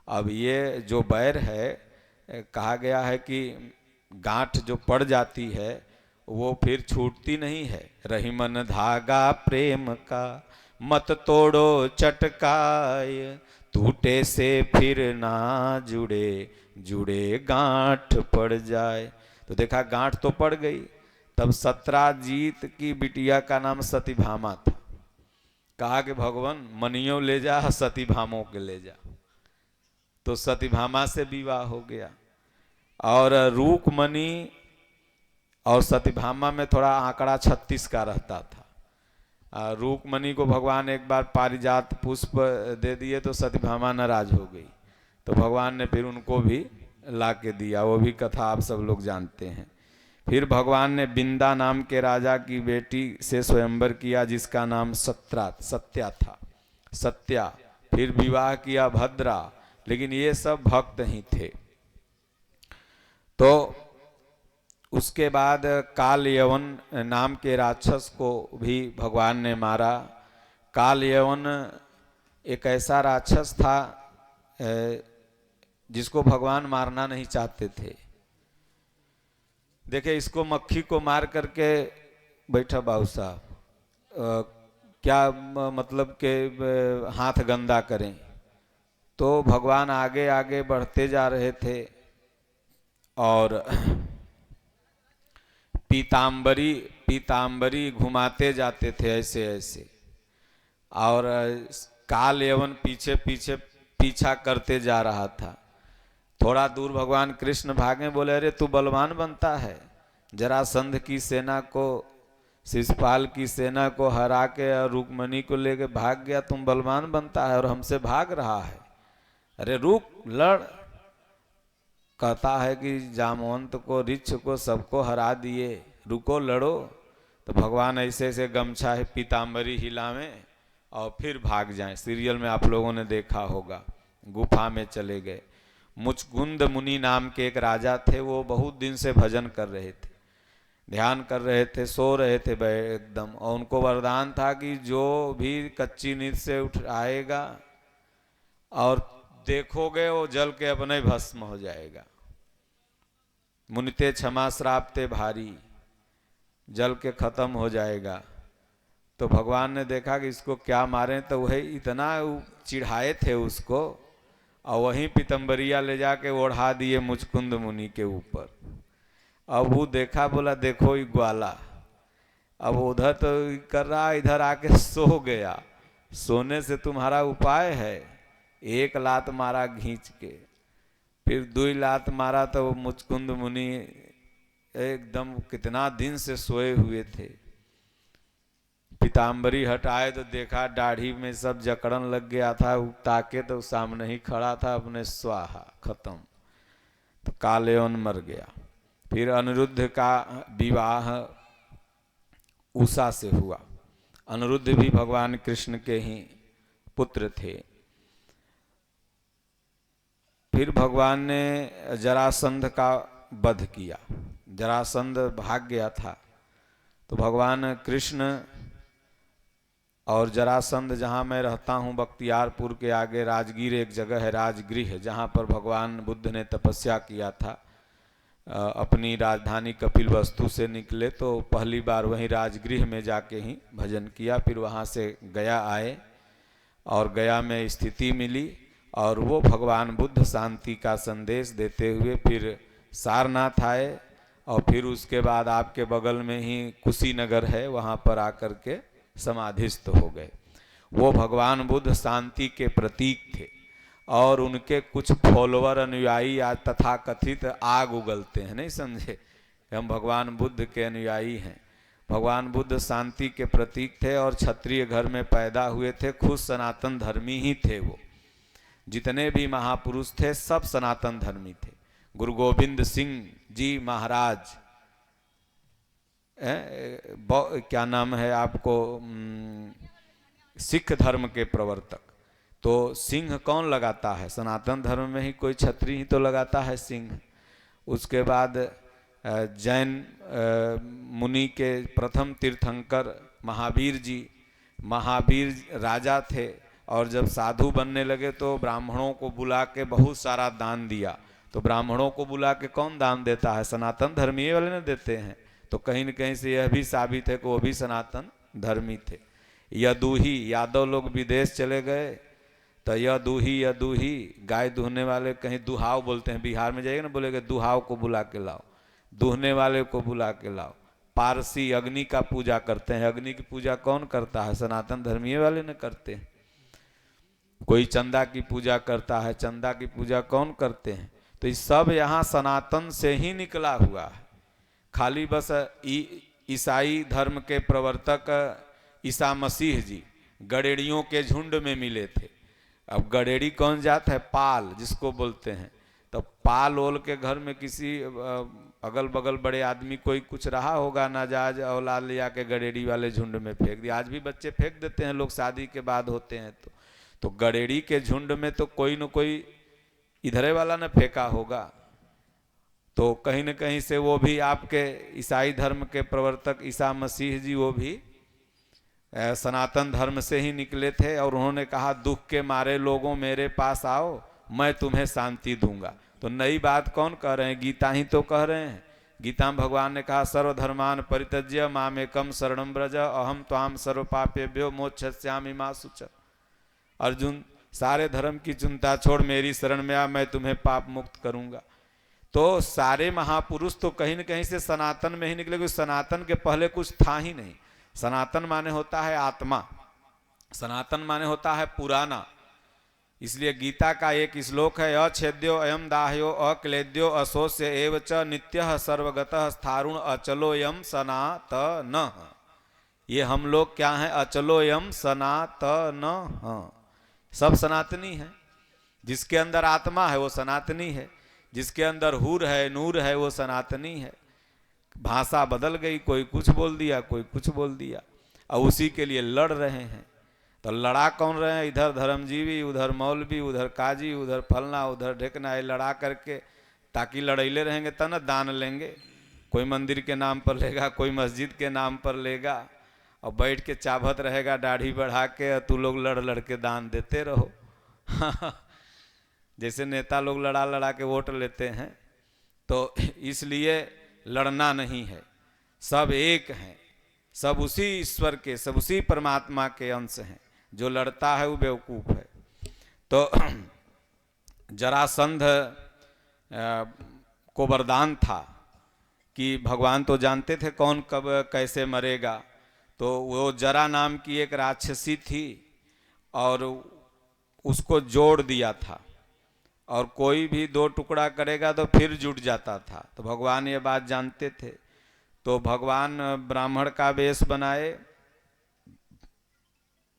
अब ये जो बैर है, कहा गया है कि गांठ जो पड़ जाती है वो फिर छूटती नहीं है। रही मन धागा प्रेम का, मत तोड़ो चटकाय, टूटे से फिर ना जुड़े, जुड़े गांठ पड़ जाए। तो देखा गांठ तो पड़ गई। तब सत्राजीत की बिटिया का नाम सतीभामा था। कहा कि भगवान मनियों ले जा, सतीभामों के ले जा। तो सतीभामा से विवाह हो गया। और रूकमणि और सतीभामा में थोड़ा आंकड़ा 36 का रहता था। रूकमणि को भगवान एक बार पारिजात पुष्प दे दिए तो सतीभामा नाराज हो गई, तो भगवान ने फिर उनको भी ला के दिया, वो भी कथा आप सब लोग जानते हैं। फिर भगवान ने बिंदा नाम के राजा की बेटी से स्वयंवर किया, जिसका नाम सत्या था, सत्या। फिर विवाह किया भद्रा, लेकिन ये सब भक्त ही थे। तो उसके बाद काल यवन नाम के राक्षस को भी भगवान ने मारा। काल यवन एक ऐसा राक्षस था जिसको भगवान मारना नहीं चाहते थे। देखिए, इसको मक्खी को मार करके बैठा बाबू साहब, क्या मतलब के हाथ गंदा करें। तो भगवान आगे आगे बढ़ते जा रहे थे और पीताम्बरी घुमाते जाते थे ऐसे ऐसे, और काल यवन पीछे पीछे पीछा करते जा रहा था। थोड़ा दूर भगवान कृष्ण भागे, बोले अरे तू बलवान बनता है, जरासंध की सेना को, शिशुपाल की सेना को हरा के और रुक्मणी को लेके भाग गया, तुम बलवान बनता है और हमसे भाग रहा है। अरे रुक, लड़। कहता है कि जामवंत को, ऋक्ष को, सबको हरा दिए, रुको लड़ो। तो भगवान ऐसे ऐसे गमछा है पीताम्बरी हिलावें और फिर भाग जाएं। सीरियल में आप लोगों ने देखा होगा, गुफा में चले गए। मुचकुंद मुनि नाम के एक राजा थे, वो बहुत दिन से भजन कर रहे थे, ध्यान कर रहे थे, सो रहे थे एकदम, और उनको वरदान था कि जो भी कच्ची नींद से उठ आएगा और देखोगे वो जल के अपने भस्म हो जाएगा। मुनिते क्षमा श्रापते भारी, जल के खत्म हो जाएगा। तो भगवान ने देखा कि इसको क्या मारें, तो वही इतना चिढ़ाए थे उसको, और वहीं पीतम्बरिया ले जाके ओढ़ा दिए मुचकुंद मुनि के ऊपर। अब वो देखा, बोला देखो ये ग्वाला, अब उधर तो कर रहा, इधर आके सो गया। सोने से तुम्हारा उपाय है? एक लात मारा घींच के, फिर 2 लात मारा तो मुचकुंद मुनि एकदम कितना दिन से सोए हुए थे। पीताम्बरी हटाए तो देखा दाढ़ी में सब जकड़न लग गया था, ताके तो सामने ही खड़ा था, अपने स्वाहा, खत्म। तो कालयवन मर गया। फिर अनिरुद्ध का विवाह उषा से हुआ। अनिरुद्ध भी भगवान कृष्ण के ही पुत्र थे। फिर भगवान ने जरासंध का वध किया, जरासंध भाग गया था। तो भगवान कृष्ण और जरासंध, जहाँ मैं रहता हूँ बख्तियारपुर के आगे राजगीर एक जगह है, राजगृह, जहाँ पर भगवान बुद्ध ने तपस्या किया था, अपनी राजधानी कपिलवस्तु से निकले तो पहली बार वहीं राजगृह में जाके ही भजन किया, फिर वहाँ से गया आए और गया में स्थिति मिली और वो भगवान बुद्ध शांति का संदेश देते हुए फिर सारनाथ आए और फिर उसके बाद आपके बगल में ही कुशीनगर है, वहाँ पर आकर के समाधिस्थ हो गए। वो भगवान बुद्ध शांति के प्रतीक थे और उनके कुछ फॉलोअर अनुयायी आज तथाकथित आग उगलते हैं, नहीं समझे, हम भगवान बुद्ध के अनुयायी हैं। भगवान बुद्ध शांति के प्रतीक थे और क्षत्रिय घर में पैदा हुए थे, खुद सनातन धर्मी ही थे। वो जितने भी महापुरुष थे सब सनातन धर्मी थे। गुरु गोविंद सिंह जी महाराज, क्या नाम है आपको, सिख धर्म के प्रवर्तक। तो सिंह कौन लगाता है? सनातन धर्म में ही कोई क्षत्रिय ही तो लगाता है सिंह। उसके बाद जैन मुनि के प्रथम तीर्थंकर महावीर जी, महावीर राजा थे और जब साधु बनने लगे तो ब्राह्मणों को बुला के बहुत सारा दान दिया। तो ब्राह्मणों को बुला के कौन दान देता है? सनातन धर्मी वाले ने देते हैं। तो कहीं न कहीं से यह भी साबित है कि वो भी सनातन धर्मी थे। यदूही, यादव लोग विदेश चले गए तो यदूही गाय दुहने वाले, कहीं दुहाव बोलते हैं, बिहार में जाइए ना बोलेगे दुहाव को बुला के लाओ, दुहने वाले को बुला के लाओ। पारसी अग्नि का पूजा करते हैं। अग्नि की पूजा कौन करता है? सनातन धर्मी वाले ने करते हैं। कोई चंदा की पूजा करता है, चंदा की पूजा कौन करते हैं? तो ये सब यहाँ सनातन से ही निकला हुआ है। खाली बस ईसाई धर्म के प्रवर्तक ईसा मसीह जी गडेड़ियों के झुंड में मिले थे। अब गडेड़ी कौन जात है? पाल जिसको बोलते हैं। तो पाल ओल के घर में किसी अगल बगल बड़े आदमी कोई कुछ रहा होगा, नाजायज औलाद ले जाके गडेड़ी वाले झुंड में फेंक दिया। आज भी बच्चे फेंक देते हैं लोग, शादी के बाद होते हैं तो गडेड़ी के झुंड में तो कोई न कोई इधरे वाला ने फेंका होगा। तो कहीं न कहीं से वो भी आपके ईसाई धर्म के प्रवर्तक ईसा मसीह जी वो भी सनातन धर्म से ही निकले थे और उन्होंने कहा दुख के मारे लोगों मेरे पास आओ, मैं तुम्हें शांति दूंगा। तो नई बात कौन कह रहे हैं? गीता ही तो कह रहे हैं। गीता में भगवान ने कहा सर्वधर्मान परित्यज्य मामेकम शरणं व्रज अहम त्वाम सर्व पापेभ्यो मोक्षयिष्यामि मा शुचः। अर्जुन, सारे धर्म की चिंता छोड़ मेरी शरण में आ, मैं तुम्हें पाप मुक्त करूंगा। तो सारे महापुरुष तो कहीं न कहीं से सनातन में ही निकले, क्योंकि सनातन के पहले कुछ था ही नहीं। सनातन माने होता है आत्मा, सनातन माने होता है पुराना। इसलिए गीता का एक श्लोक है, अछेद्यो अयम दाह्यो अक्लेद्यो अशोष्य एव च नित्यः सर्वगतः स्थारुण अचलोयम सनातनः। ये हम लोग क्या हैं? अचलोयम सनातनः। सब सनातनी है। जिसके अंदर आत्मा है वो सनातनी है, जिसके अंदर हूर है, नूर है, वो सनातनी है। भाषा बदल गई, कोई कुछ बोल दिया, कोई कुछ बोल दिया, और उसी के लिए लड़ रहे हैं। तो लड़ा कौन रहे हैं? इधर धर्मजीवी, उधर मौलवी, उधर काजी, उधर फलना, उधर ढेकना, ये लड़ा करके, ताकि लड़ैले रहेंगे तब न दान लेंगे। कोई मंदिर के नाम पर लेगा, कोई मस्जिद के नाम पर लेगा, और बैठ के चाभत रहेगा दाढ़ी बढ़ा के, तू लोग लड़ लड़ के दान देते रहो। जैसे नेता लोग लड़ा लड़ा के वोट लेते हैं। तो इसलिए लड़ना नहीं है, सब एक हैं, सब उसी ईश्वर के, सब उसी परमात्मा के अंश हैं। जो लड़ता है वो बेवकूफ़ है। तो जरासंध को वरदान था कि भगवान तो जानते थे कौन कब कैसे मरेगा। तो वो जरा नाम की एक राक्षसी थी और उसको जोड़ दिया था, और कोई भी दो टुकड़ा करेगा तो फिर जुट जाता था। तो भगवान ये बात जानते थे। तो भगवान ब्राह्मण का वेश बनाए।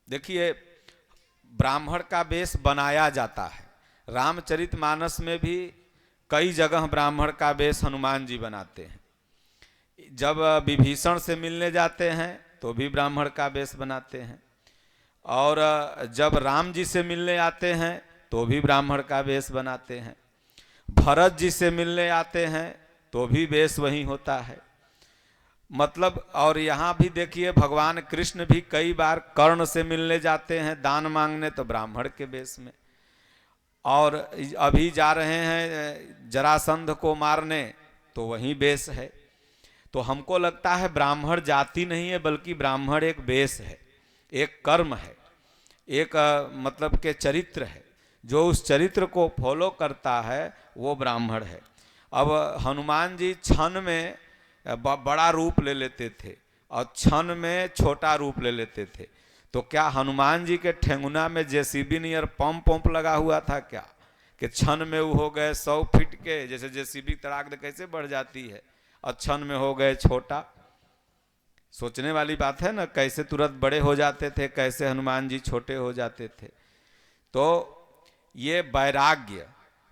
देखिए, ब्राह्मण का वेश बनाया जाता है। रामचरितमानस में भी कई जगह ब्राह्मण का वेश हनुमान जी बनाते हैं। जब विभीषण से मिलने जाते हैं तो भी ब्राह्मण का वेश बनाते हैं, और जब राम जी से मिलने आते हैं तो भी ब्राह्मण का वेश बनाते हैं। भरत जी से मिलने आते हैं तो भी वेश वही होता है। मतलब, और यहाँ भी देखिए भगवान कृष्ण भी कई बार कर्ण से मिलने जाते हैं दान मांगने, तो ब्राह्मण के वेश में। और अभी जा रहे हैं जरासंध को मारने, तो वही वेश है। तो हमको लगता है ब्राह्मण जाति नहीं है, बल्कि ब्राह्मण एक वेश है, एक कर्म है, एक मतलब के चरित्र है। जो उस चरित्र को फॉलो करता है वो ब्राह्मण है। अब हनुमान जी क्षण में बड़ा रूप ले लेते थे और क्षण में छोटा रूप ले लेते थे। तो क्या हनुमान जी के ठेंगुना में जेसीबी नियर पंप लगा हुआ था क्या, कि क्षण में वो हो गए 100 फीट के, जैसे जेसीबी तड़ाक दे कैसे बढ़ जाती है, और क्षण में हो गए छोटा। सोचने वाली बात है ना, कैसे तुरंत बड़े हो जाते थे, कैसे हनुमान जी छोटे हो जाते थे। तो ये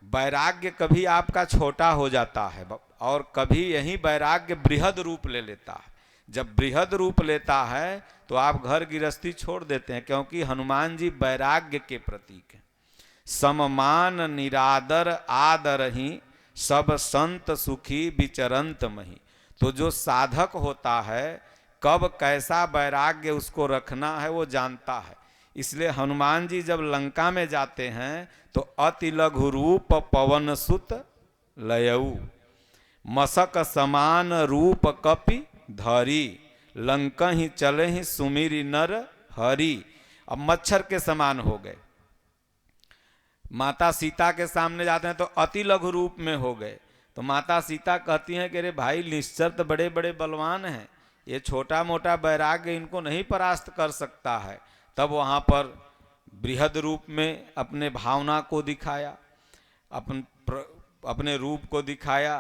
वैराग्य कभी आपका छोटा हो जाता है और कभी यही वैराग्य बृहद रूप ले लेता है। जब बृहद रूप लेता है तो आप घर गृहस्थी छोड़ देते हैं, क्योंकि हनुमान जी वैराग्य के प्रतीक हैं। सममान निरादर आदर ही सब संत सुखी विचरंत मही। तो जो साधक होता है कब कैसा वैराग्य उसको रखना है वो जानता है। इसलिए हनुमान जी जब लंका में जाते हैं तो अति लघु रूप पवन सुत लयऊ, मसक समान रूप कपि धरी, लंका ही चले ही सुमिरी नर हरि। अब मच्छर के समान हो गए, माता सीता के सामने जाते हैं तो अति लघु रूप में हो गए। तो माता सीता कहती हैं कि अरे भाई निश्चर तो बड़े बड़े बलवान हैं, ये छोटा मोटा वैराग्य इनको नहीं परास्त कर सकता है। तब वहाँ पर बृहद रूप में अपने भावना को दिखाया, अपने रूप को दिखाया,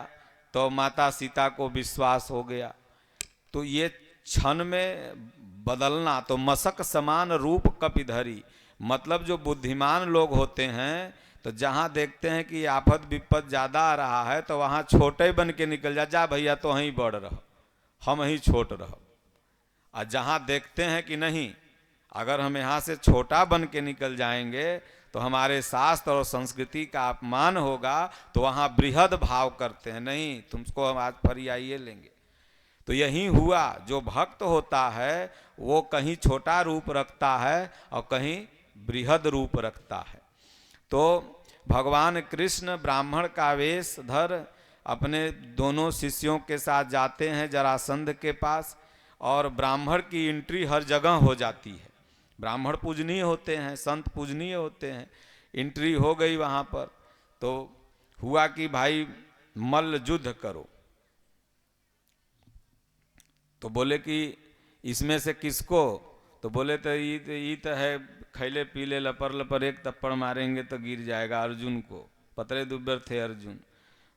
तो माता सीता को विश्वास हो गया। तो ये क्षण में बदलना, तो मसक समान रूप कपिधरी, मतलब जो बुद्धिमान लोग होते हैं तो जहाँ देखते हैं कि आफत विपत ज़्यादा आ रहा है तो वहाँ छोटे बन के निकल जा भैया तो वहीं बढ़ रहो, हम ही छोट रहो। और जहाँ देखते हैं कि नहीं, अगर हम यहाँ से छोटा बन के निकल जाएंगे तो हमारे शास्त्र और संस्कृति का अपमान होगा, तो वहाँ बृहद भाव करते हैं, नहीं तुमको हम आज फरियाइए लेंगे। तो यही हुआ, जो भक्त होता है वो कहीं छोटा रूप रखता है और कहीं बृहद रूप रखता है। तो भगवान कृष्ण ब्राह्मण का वेश धर अपने दोनों शिष्यों के साथ जाते हैं जरासंध के पास, और ब्राह्मण की एंट्री हर जगह हो जाती है। ब्राह्मण पूजनीय होते हैं, संत पूजनीय होते हैं, एंट्री हो गई वहाँ पर। तो हुआ कि भाई मल्ल युद्ध करो। तो बोले कि इसमें से किसको, तो बोले तो ये तो है खैले पीले लपर लपर, एक तप्पड़ मारेंगे तो गिर जाएगा अर्जुन को, पतरे दुब्बर थे अर्जुन।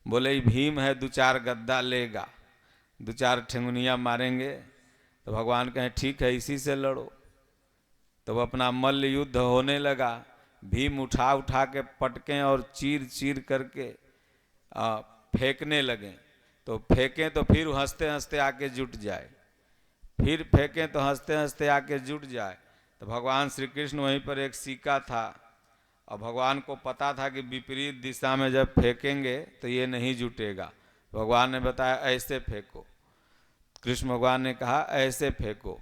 बोले ये भीम है, 2-4 गद्दा लेगा, 2-4 ठेंगुनिया मारेंगे। तो भगवान कहें ठीक है इसी से लड़ो। तो वो अपना मल्ल युद्ध होने लगा। भीम उठा उठा के पटकें और चीर चीर करके फेंकने लगे। तो फेंकें तो फिर हंसते हंसते आके जुट जाए, फिर फेंकें तो हंसते हंसते आके जुट जाए। तो भगवान श्री कृष्ण वहीं पर एक सिक्का था, और भगवान को पता था कि विपरीत दिशा में जब फेंकेंगे तो ये नहीं जुटेगा। भगवान ने बताया ऐसे फेंको। कृष्ण भगवान ने कहा ऐसे फेंको।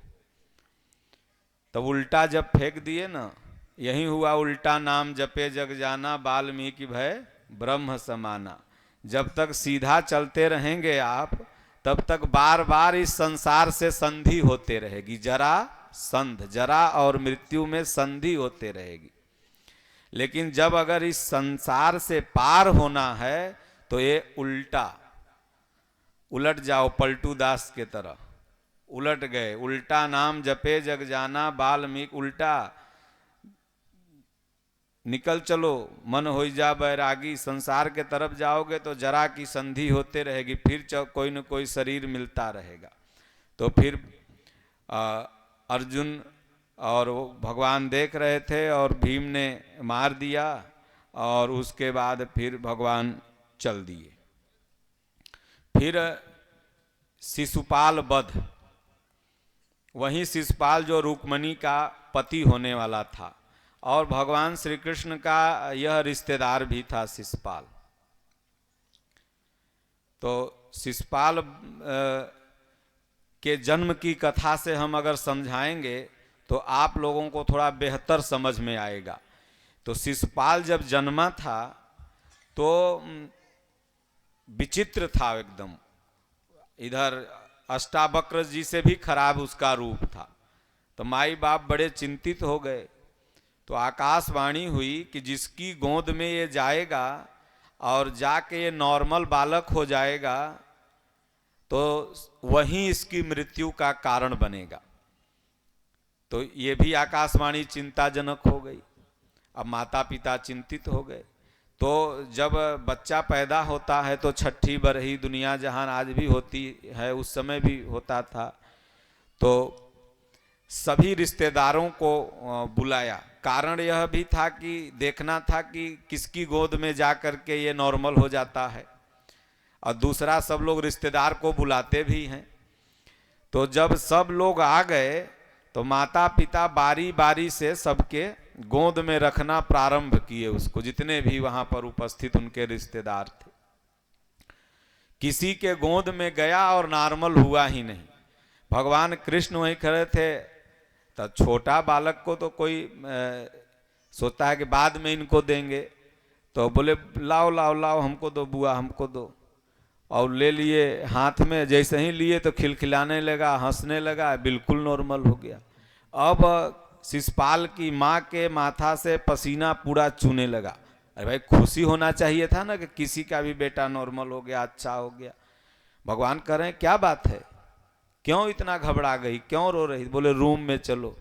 तब उल्टा जब फेंक दिए ना, यही हुआ उल्टा नाम जपे जग जाना, वाल्मीकि भय ब्रह्म समाना। जब तक सीधा चलते रहेंगे आप, तब तक बार बार इस संसार से संधि होते रहेगी। जरा और मृत्यु में संधि होते रहेगी। लेकिन जब अगर इस संसार से पार होना है तो ये उलट जाओ, पलटू दास के तरह उलट गए। उल्टा नाम जपे जग जाना, वाल्मीकि उल्टा निकल चलो, मन हो जा बैरागी। संसार के तरफ जाओगे तो जरा की संधि होते रहेगी, फिर कोई न कोई शरीर मिलता रहेगा। तो फिर अर्जुन और भगवान देख रहे थे और भीम ने मार दिया, और उसके बाद फिर भगवान चल दिए। फिर शिशुपाल वध, वहीं शिशुपाल जो रुक्मणी का पति होने वाला था, और भगवान श्री कृष्ण का यह रिश्तेदार भी था शिशुपाल। तो शिशुपाल के जन्म की कथा से हम अगर समझाएंगे तो आप लोगों को थोड़ा बेहतर समझ में आएगा। तो शिशुपाल जब जन्मा था तो विचित्र था एकदम, इधर अष्टावक्र जी से भी खराब उसका रूप था। तो माई बाप बड़े चिंतित हो गए। तो आकाशवाणी हुई कि जिसकी गोद में ये जाएगा और जाके ये नॉर्मल बालक हो जाएगा तो वहीं इसकी मृत्यु का कारण बनेगा। तो ये भी आकाशवाणी चिंताजनक हो गई। अब माता पिता चिंतित हो गए। तो जब बच्चा पैदा होता है तो छठी बरही दुनिया जहान आज भी होती है, उस समय भी होता था। तो सभी रिश्तेदारों को बुलाया। कारण यह भी था कि देखना था कि किसकी गोद में जा कर के ये नॉर्मल हो जाता है, और दूसरा सब लोग रिश्तेदार को बुलाते भी हैं। तो जब सब लोग आ गए तो माता पिता बारी बारी से सबके गोद में रखना प्रारंभ किए उसको, जितने भी वहां पर उपस्थित उनके रिश्तेदार थे। किसी के गोद में गया और नॉर्मल हुआ ही नहीं। भगवान कृष्ण वहीं खड़े थे। तो छोटा बालक को तो कोई सोचता है कि बाद में इनको देंगे, तो बोले लाओ लाओ लाओ हमको दो बुआ, हमको दो। और ले लिए हाथ में। जैसे ही लिए तो खिलखिलाने लगा, हंसने लगा, बिल्कुल नॉर्मल हो गया। अब शिशुपाल की माँ के माथा से पसीना पूरा चूने लगा। अरे भाई, खुशी होना चाहिए था ना कि किसी का भी बेटा नॉर्मल हो गया, अच्छा हो गया। भगवान कह रहे हैं क्या बात है, क्यों इतना घबरा गई, क्यों रो रही? बोले रूम में चलो।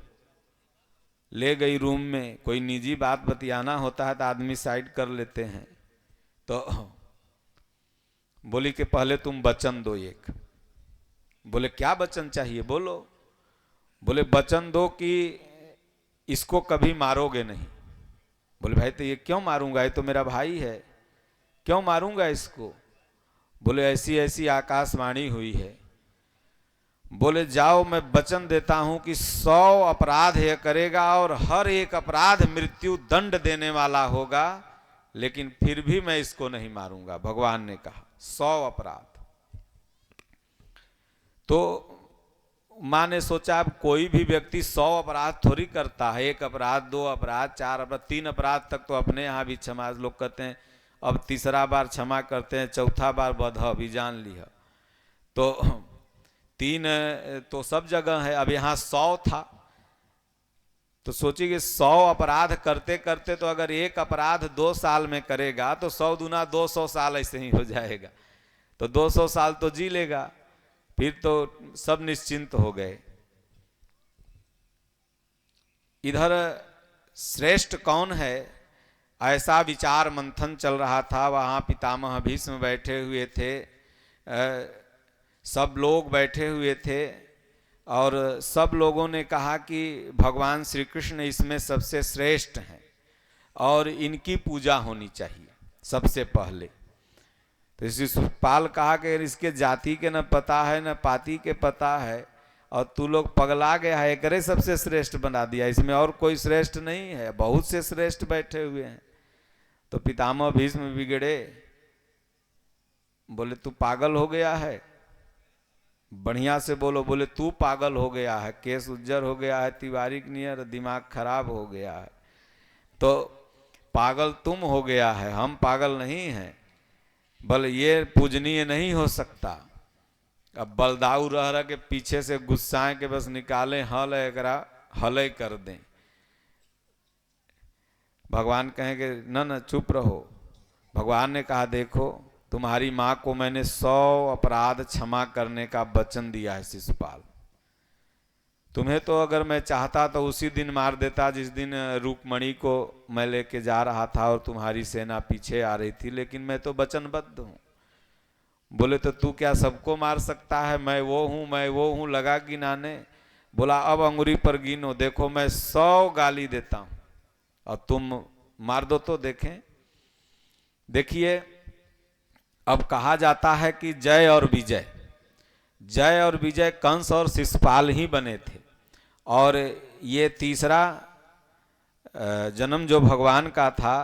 ले गई रूम में। कोई निजी बात बतियाना होता है तो आदमी साइड कर लेते हैं। तो बोली कि पहले तुम वचन दो एक। बोले क्या वचन चाहिए, बोलो। बोले वचन दो कि इसको कभी मारोगे नहीं। बोले भाई तो ये क्यों मारूंगा, ये तो मेरा भाई है, क्यों मारूंगा इसको? बोले ऐसी ऐसी आकाशवाणी हुई है। बोले जाओ, मैं वचन देता हूं कि 100 अपराध ये करेगा और हर एक अपराध मृत्यु दंड देने वाला होगा, लेकिन फिर भी मैं इसको नहीं मारूंगा। भगवान ने कहा 100 अपराध। तो माँ ने सोचा अब कोई भी व्यक्ति 100 अपराध थोड़ी करता है। 1 अपराध, 2 अपराध, 4 अपराध, 3 अपराध तक तो अपने यहाँ भी क्षमा लोग कहते हैं। अब तीसरा बार क्षमा करते हैं, चौथा बार बध भी जान लिया। तो 3 तो सब जगह है, अब यहाँ 100 था। तो सोचिए कि 100 अपराध करते करते तो अगर 1 अपराध 2 साल में करेगा तो 100 दूना 200 साल ऐसे ही हो जाएगा। तो 200 साल तो जी लेगा। फिर तो सब निश्चिंत हो गए। इधर श्रेष्ठ कौन है, ऐसा विचार मंथन चल रहा था। वहाँ पितामह भीष्म बैठे हुए थे, सब लोग बैठे हुए थे, और सब लोगों ने कहा कि भगवान श्री कृष्ण इसमें सबसे श्रेष्ठ हैं और इनकी पूजा होनी चाहिए सबसे पहले। तो शिशुपाल कहा कि इसके जाति के न पता है न पाति के पता है, और तू लोग पगला गया है, एकरे सबसे श्रेष्ठ बना दिया, इसमें और कोई श्रेष्ठ नहीं है, बहुत से श्रेष्ठ बैठे हुए हैं। तो पितामह भीष्म बिगड़े। बोले तू पागल हो गया है, बढ़िया से बोलो। बोले तू पागल हो गया है, केस उज्जर हो गया है, तिवारी नियर, दिमाग खराब हो गया है। तो पागल तुम हो गया है, हम पागल नहीं हैं। बल ये पूजनीय नहीं हो सकता। अब बलदाऊ रह रहा के पीछे से गुस्साए के बस निकालें हल एकरा हल कर दें। भगवान कहेंगे न न चुप रहो। भगवान ने कहा देखो, तुम्हारी माँ को मैंने 100 अपराध क्षमा करने का वचन दिया है शिशुपाल। तुम्हें तो अगर मैं चाहता तो उसी दिन मार देता जिस दिन रूपमणि को मैं लेके जा रहा था और तुम्हारी सेना पीछे आ रही थी, लेकिन मैं तो वचनबद्ध हूँ। बोले तो तू क्या सबको मार सकता है, मैं वो हूँ, मैं वो हूँ, लगा गिनाने। बोला अब अंगुरी पर गिनो, देखो मैं 100 गाली देता हूँ और तुम मार दो तो देखें। देखिए, अब कहा जाता है कि जय और विजय, जय और विजय कंस और शिशुपाल ही बने थे। और ये तीसरा जन्म जो भगवान का था,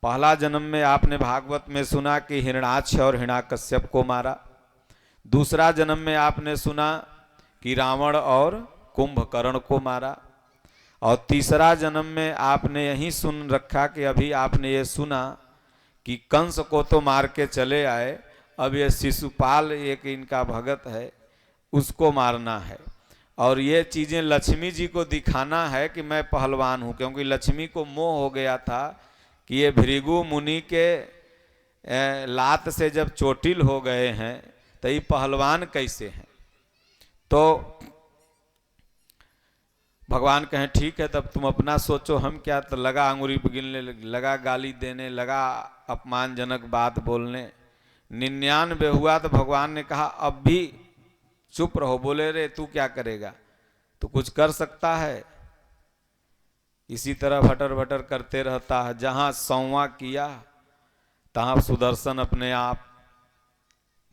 पहला जन्म में आपने भागवत में सुना कि हिरण्याक्ष और हिरण्याकश्यप को मारा। दूसरा जन्म में आपने सुना कि रावण और कुंभकर्ण को मारा। और तीसरा जन्म में आपने यही सुन रखा कि अभी आपने ये सुना कि कंस को तो मार के चले आए अब ये शिशुपाल एक इनका भगत है, उसको मारना है। और ये चीज़ें लक्ष्मी जी को दिखाना है कि मैं पहलवान हूँ, क्योंकि लक्ष्मी को मोह हो गया था कि ये भृगु मुनि के लात से जब चोटिल हो गए हैं तो ये पहलवान कैसे हैं। तो भगवान कहें ठीक है तब तुम अपना सोचो, हम क्या। तो लगा अंगुरी गिनने, लगा गाली देने, लगा अपमानजनक बात बोलने। 99 हुआ तो भगवान ने कहा अब भी चुप रहो। बोले रे तू क्या करेगा, तू कुछ कर सकता है। इसी तरह भटर भटर करते रहता है। जहां संवा किया तहां सुदर्शन अपने आप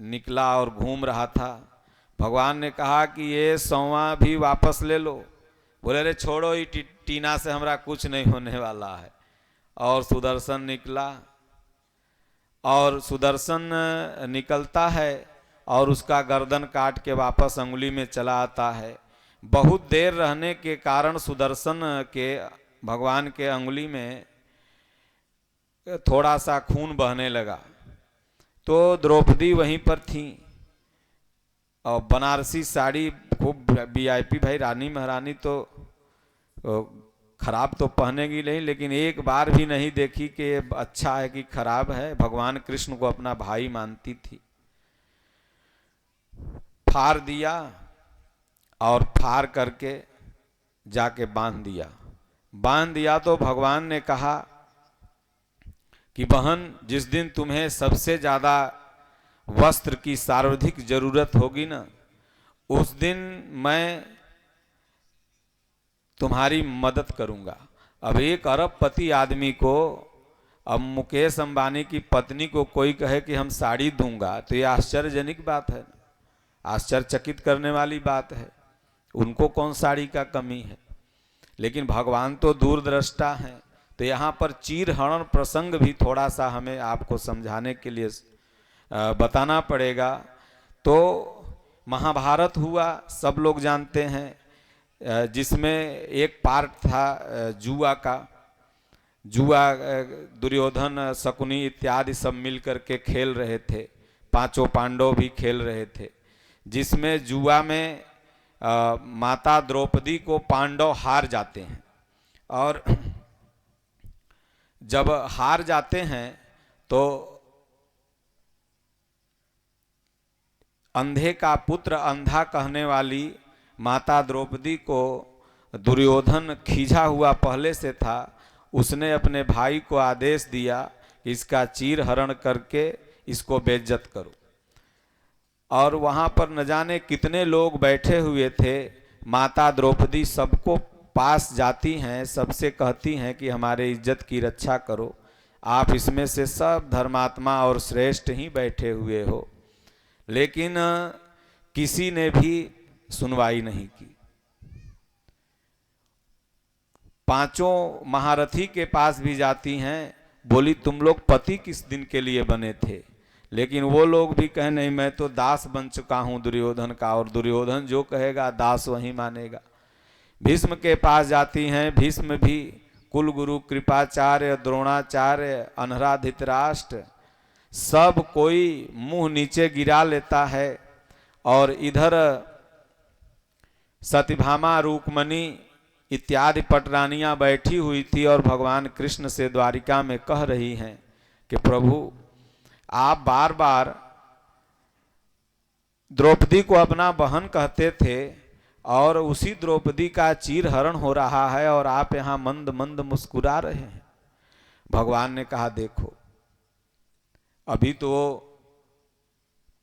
निकला और घूम रहा था। भगवान ने कहा कि ये संवा भी वापस ले लो। बोले रे छोड़ो, ये टीना से हमरा कुछ नहीं होने वाला है। और सुदर्शन निकला, और सुदर्शन निकलता है और उसका गर्दन काट के वापस अंगुली में चला आता है। बहुत देर रहने के कारण सुदर्शन के भगवान के अंगुली में थोड़ा सा खून बहने लगा। तो द्रौपदी वहीं पर थी और बनारसी साड़ी खूब वीआईपी, भाई रानी महारानी तो खराब तो पहनेगी नहीं, लेकिन एक बार भी नहीं देखी कि ये अच्छा है कि खराब है। भगवान कृष्ण को अपना भाई मानती थी। फाड़ दिया और फाड़ करके जाके बांध दिया। बांध दिया तो भगवान ने कहा कि बहन, जिस दिन तुम्हें सबसे ज्यादा वस्त्र की सर्वाधिक जरूरत होगी ना, उस दिन मैं तुम्हारी मदद करूंगा। अब एक अरबपति आदमी को, अब मुकेश अंबानी की पत्नी को कोई कहे कि हम साड़ी दूंगा तो ये आश्चर्यजनक बात है, आश्चर्यचकित करने वाली बात है। उनको कौन साड़ी का कमी है। लेकिन भगवान तो दूरदृष्टा हैं। तो यहाँ पर चीर हरण प्रसंग भी थोड़ा सा हमें आपको समझाने के लिए बताना पड़ेगा। तो महाभारत हुआ, सब लोग जानते हैं, जिसमें एक पार्ट था जुआ का। जुआ दुर्योधन, शकुनी इत्यादि सब मिल करके खेल रहे थे। पांचों पांडव भी खेल रहे थे, जिसमें जुआ में माता द्रौपदी को पांडव हार जाते हैं। और जब हार जाते हैं तो अंधे का पुत्र अंधा कहने वाली माता द्रौपदी को दुर्योधन खींचा हुआ पहले से था। उसने अपने भाई को आदेश दिया कि इसका चीर हरण करके इसको बेइज्जत करो। और वहां पर न जाने कितने लोग बैठे हुए थे। माता द्रौपदी सबको पास जाती हैं, सबसे कहती हैं कि हमारे इज्जत की रक्षा करो। आप इसमें से सब धर्मात्मा और श्रेष्ठ ही बैठे हुए हो। लेकिन किसी ने भी सुनवाई नहीं की। पांचों महारथी के पास भी जाती हैं, बोली तुम लोग पति किस दिन के लिए बने थे। लेकिन वो लोग भी कहे नहीं, मैं तो दास बन चुका हूं दुर्योधन का, और दुर्योधन जो कहेगा दास वही मानेगा। भीष्म के पास जाती हैं। भीष्म भी कुल गुरु कृपाचार्य, द्रोणाचार्य, अनहरा धृतराष्ट्र, सब कोई मुंह नीचे गिरा लेता है। और इधर सत्यभामा, रूकमणि इत्यादि पटरानियां बैठी हुई थी और भगवान कृष्ण से द्वारिका में कह रही हैं कि प्रभु आप बार बार द्रौपदी को अपना बहन कहते थे और उसी द्रौपदी का चीर हरण हो रहा है और आप यहां मंद मंद मुस्कुरा रहे हैं। भगवान ने कहा देखो, अभी तो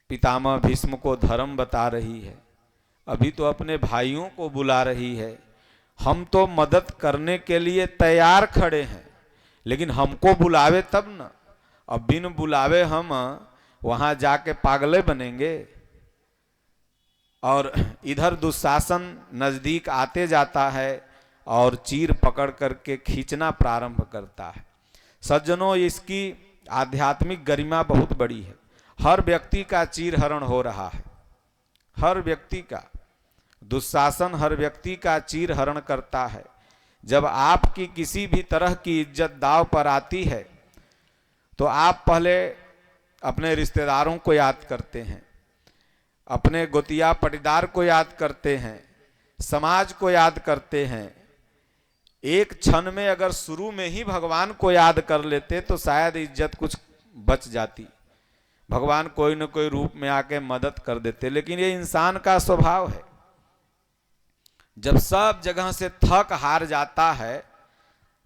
पितामह भीष्म को धर्म बता रही है, अभी तो अपने भाइयों को बुला रही है। हम तो मदद करने के लिए तैयार खड़े हैं, लेकिन हमको बुलावे तब ना। अब बिन बुलावे हम वहां जाके पागले बनेंगे। और इधर दुशासन नजदीक आते जाता है और चीर पकड़ करके खींचना प्रारंभ करता है। सज्जनों, इसकी आध्यात्मिक गरिमा बहुत बड़ी है। हर व्यक्ति का चीर हरण हो रहा है, हर व्यक्ति का। दुशासन हर व्यक्ति का चीर हरण करता है। जब आपकी किसी भी तरह की इज्जत दांव पर आती है तो आप पहले अपने रिश्तेदारों को याद करते हैं, अपने गोतिया पटीदार को याद करते हैं, समाज को याद करते हैं। एक क्षण में अगर शुरू में ही भगवान को याद कर लेते तो शायद इज्जत कुछ बच जाती, भगवान कोई न कोई रूप में आके मदद कर देते। लेकिन ये इंसान का स्वभाव है, जब सब जगह से थक हार जाता है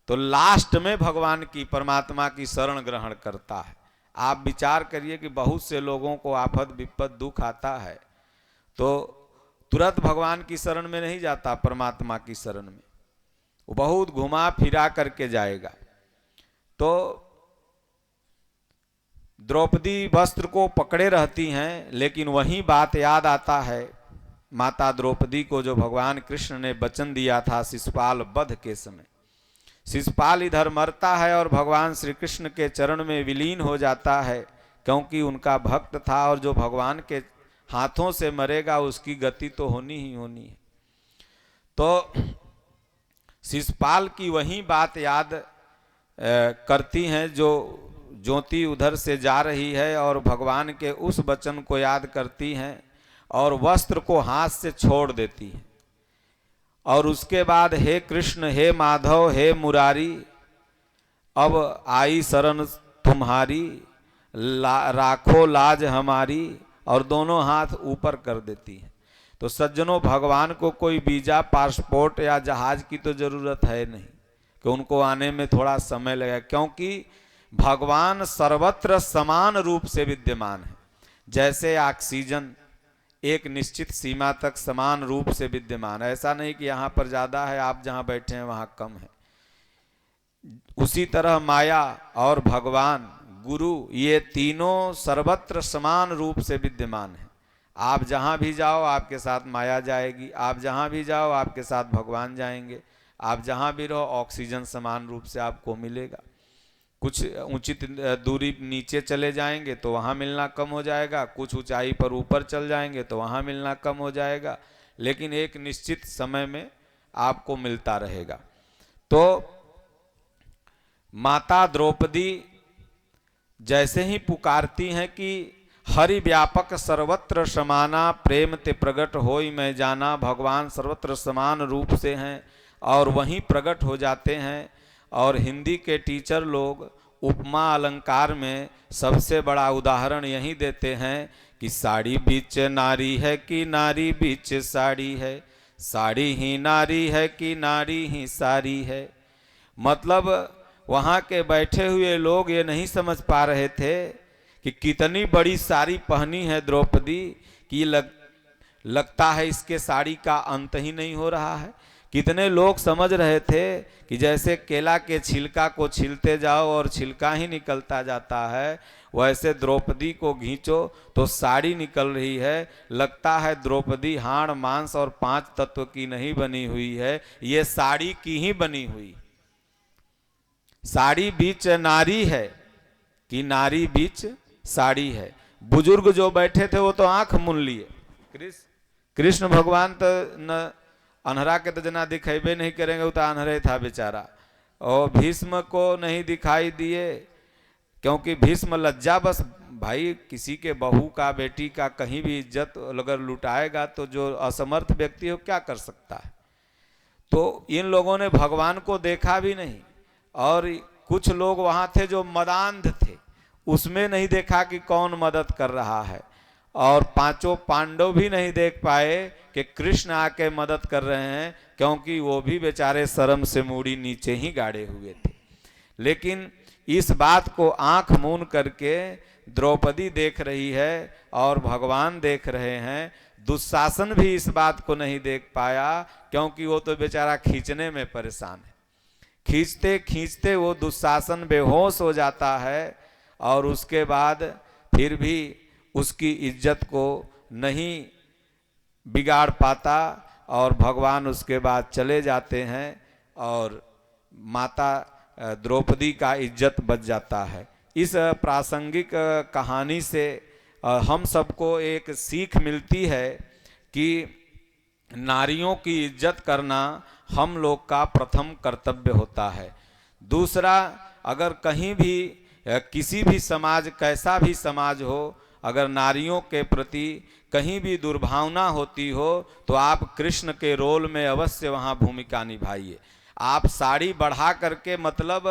तो लास्ट में भगवान की, परमात्मा की शरण ग्रहण करता है। आप विचार करिए कि बहुत से लोगों को आफत विपत दुख आता है तो तुरंत भगवान की शरण में नहीं जाता, परमात्मा की शरण में वो बहुत घुमा फिरा करके जाएगा। तो द्रौपदी वस्त्र को पकड़े रहती हैं, लेकिन वही बात याद आता है माता द्रौपदी को जो भगवान कृष्ण ने वचन दिया था शिशुपाल वध के समय। शिशुपाल इधर मरता है और भगवान श्री कृष्ण के चरण में विलीन हो जाता है, क्योंकि उनका भक्त था और जो भगवान के हाथों से मरेगा उसकी गति तो होनी ही होनी है। तो शिशुपाल की वही बात याद करती हैं जो ज्योति उधर से जा रही है और भगवान के उस वचन को याद करती हैं और वस्त्र को हाथ से छोड़ देती हैं। और उसके बाद हे कृष्ण, हे माधव, हे मुरारी, अब आई शरण तुम्हारी, राखो लाज हमारी, और दोनों हाथ ऊपर कर देती है। तो सज्जनों, भगवान को कोई वीजा, पासपोर्ट या जहाज की तो जरूरत है नहीं कि उनको आने में थोड़ा समय लगेगा, क्योंकि भगवान सर्वत्र समान रूप से विद्यमान है। जैसे ऑक्सीजन एक निश्चित सीमा तक समान रूप से विद्यमान है, ऐसा नहीं कि यहाँ पर ज़्यादा है, आप जहाँ बैठे हैं वहाँ कम है। उसी तरह माया और भगवान, गुरु, ये तीनों सर्वत्र समान रूप से विद्यमान है। आप जहाँ भी जाओ आपके साथ माया जाएगी, आप जहाँ भी जाओ आपके साथ भगवान जाएंगे, आप जहाँ भी रहो ऑक्सीजन समान रूप से आपको मिलेगा। कुछ उचित दूरी नीचे चले जाएंगे तो वहाँ मिलना कम हो जाएगा, कुछ ऊंचाई पर ऊपर चल जाएंगे तो वहाँ मिलना कम हो जाएगा, लेकिन एक निश्चित समय में आपको मिलता रहेगा। तो माता द्रौपदी जैसे ही पुकारती हैं कि हरि व्यापक सर्वत्र समाना, प्रेम ते प्रगट होई मैं जाना, भगवान सर्वत्र समान रूप से हैं और वहीं प्रगट हो जाते हैं। और हिंदी के टीचर लोग उपमा अलंकार में सबसे बड़ा उदाहरण यही देते हैं कि साड़ी बीच नारी है कि नारी बीच साड़ी है, साड़ी ही नारी है कि नारी ही साड़ी है। मतलब वहाँ के बैठे हुए लोग ये नहीं समझ पा रहे थे कि कितनी बड़ी साड़ी पहनी है द्रौपदी कि लगता है इसके साड़ी का अंत ही नहीं हो रहा है। कितने लोग समझ रहे थे कि जैसे केला के छिलका को छीलते जाओ और छिलका ही निकलता जाता है, वैसे द्रौपदी को खींचो तो साड़ी निकल रही है। लगता है द्रौपदी हाड़ मांस और 5 तत्व की नहीं बनी हुई है, ये साड़ी की ही बनी हुई। साड़ी बीच नारी है कि नारी बीच साड़ी है। बुजुर्ग जो बैठे थे वो तो आंख मूंद लिए। कृष्ण भगवान तो न अन्हरा के तो जना दिखेबे नहीं करेंगे, वो तो अन्हरे था बेचारा। और भीष्म को नहीं दिखाई दिए क्योंकि भीष्म लज्जा बस, भाई किसी के बहू का, बेटी का कहीं भी इज्जत अगर लुटाएगा तो जो असमर्थ व्यक्ति हो क्या कर सकता है। तो इन लोगों ने भगवान को देखा भी नहीं। और कुछ लोग वहाँ थे जो मदांध थे, उसमें नहीं देखा कि कौन मदद कर रहा है। और 5 पांडव भी नहीं देख पाए कि कृष्ण आके मदद कर रहे हैं, क्योंकि वो भी बेचारे शर्म से मूड़ी नीचे ही गाड़े हुए थे। लेकिन इस बात को आंख मूंद करके द्रौपदी देख रही है और भगवान देख रहे हैं। दुशासन भी इस बात को नहीं देख पाया, क्योंकि वो तो बेचारा खींचने में परेशान है। खींचते खींचते वो दुशासन बेहोश हो जाता है और उसके बाद फिर भी उसकी इज्जत को नहीं बिगाड़ पाता और भगवान उसके बाद चले जाते हैं और माता द्रौपदी का इज्जत बच जाता है। इस प्रासंगिक कहानी से हम सबको एक सीख मिलती है कि नारियों की इज्जत करना हम लोग का प्रथम कर्तव्य होता है। दूसरा, अगर कहीं भी किसी भी समाज, कैसा भी समाज हो, अगर नारियों के प्रति कहीं भी दुर्भावना होती हो तो आप कृष्ण के रोल में अवश्य वहाँ भूमिका निभाइए। आप साड़ी बढ़ा करके, मतलब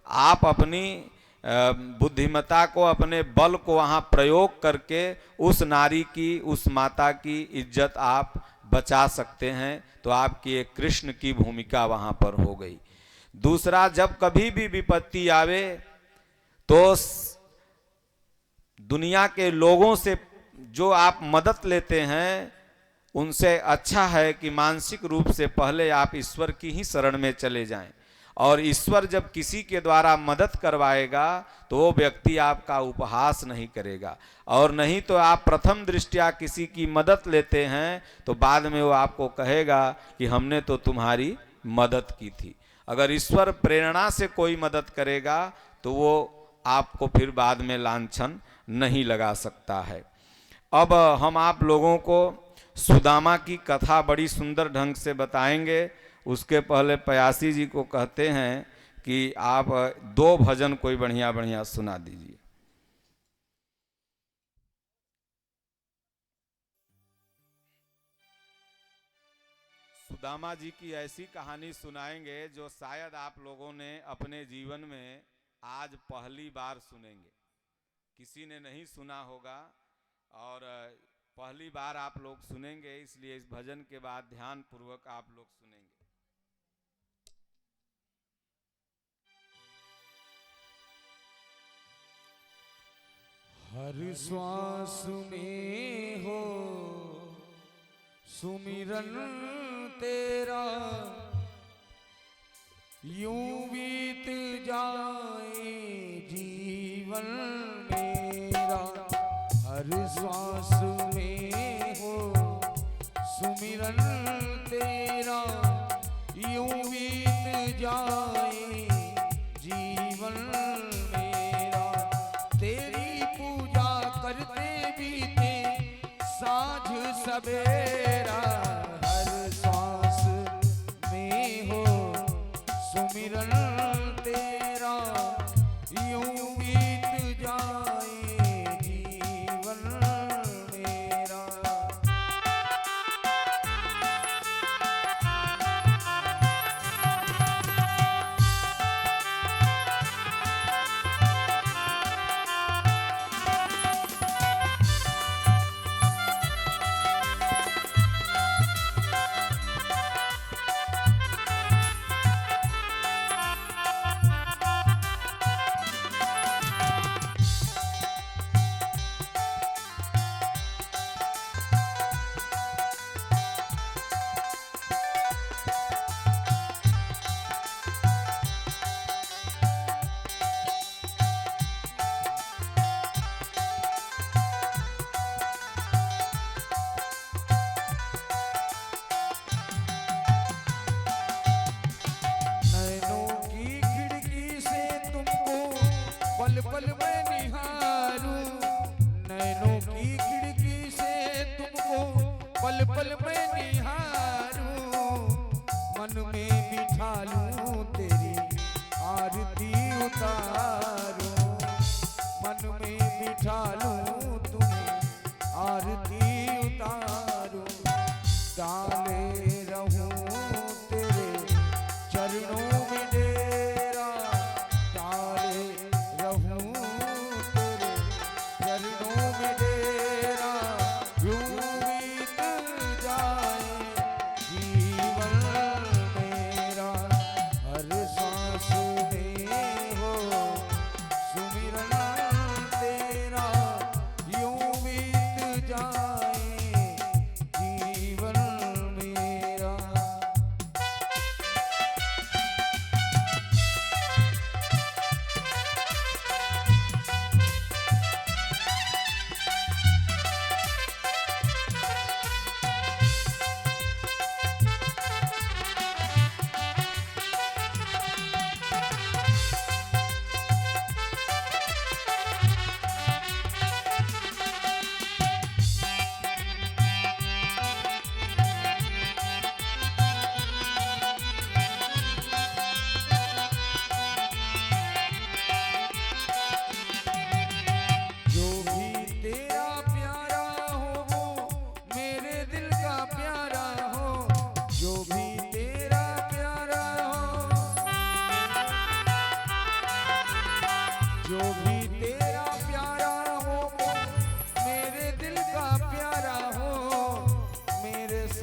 आप अपनी बुद्धिमत्ता को, अपने बल को वहाँ प्रयोग करके उस नारी की, उस माता की इज्जत आप बचा सकते हैं। तो आपकी एक कृष्ण की भूमिका वहाँ पर हो गई। दूसरा, जब कभी भी विपत्ति आवे तो दुनिया के लोगों से जो आप मदद लेते हैं, उनसे अच्छा है कि मानसिक रूप से पहले आप ईश्वर की ही शरण में चले जाएं। और ईश्वर जब किसी के द्वारा मदद करवाएगा तो वो व्यक्ति आपका उपहास नहीं करेगा, और नहीं तो आप प्रथम दृष्टया किसी की मदद लेते हैं तो बाद में वो आपको कहेगा कि हमने तो तुम्हारी मदद की थी। अगर ईश्वर प्रेरणा से कोई मदद करेगा तो वो आपको फिर बाद में लांछन नहीं लगा सकता है। अब हम आप लोगों को सुदामा की कथा बड़ी सुंदर ढंग से बताएंगे। उसके पहले पयासी जी को कहते हैं कि आप 2 भजन कोई बढ़िया बढ़िया सुना दीजिए। सुदामा जी की ऐसी कहानी सुनाएंगे जो शायद आप लोगों ने अपने जीवन में आज पहली बार सुनेंगे, किसी ने नहीं सुना होगा और पहली बार आप लोग सुनेंगे। इसलिए इस भजन के बाद ध्यान पूर्वक आप लोग सुनेंगे। हर श्वास में हो सुमिरन तेरा, यूं बीत जाए जीवन मेरा। हर श्वास में हो सुमिरन तेरा, यूं बीत जाए जीवन मेरा। तेरी पूजा करते बीते साँझ सवेरा। हर श्वास में हो सुमिरन तेरा, यूं बीत जाए जीवन मेरा। पल पल मैं निहारूं, नैनों की खिड़की से तुमको पल पल मैं निहारूं। मन में बिठा लूं तेरी आरती उतारूं, मन में बिठा लूं तुम्हें आरती उतारूं। डाले रहूं तेरे चरणों में डेरा, डाले रहूं तेरे चरणों में डेरा। यूं बीत जाए जीवन मेरा, हर सांस में हो सुमिरन तेरा। यूं बीत जाए जीवन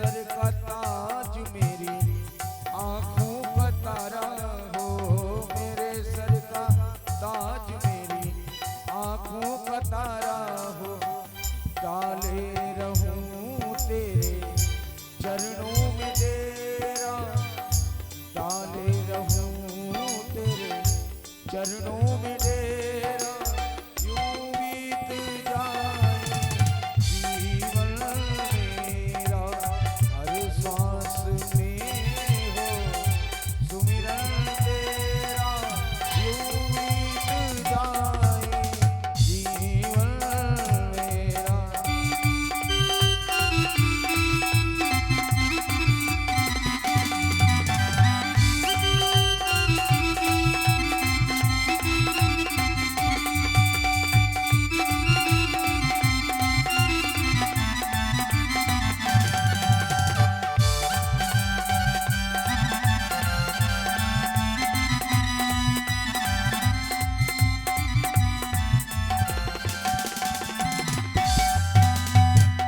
सर का ताज मेरी आंखों का तारा हो, मेरे सर का ताज मेरी आंखों का तारा हो। डाले रहूं तेरे चरणों में डेरा, डाले रहूं तेरे चरणों में डेरा। यूं बीत जाए जीवन मेरा, हर सांस में हो सुमिरन तेरा। यूं बीत जाए जीवन मेरा।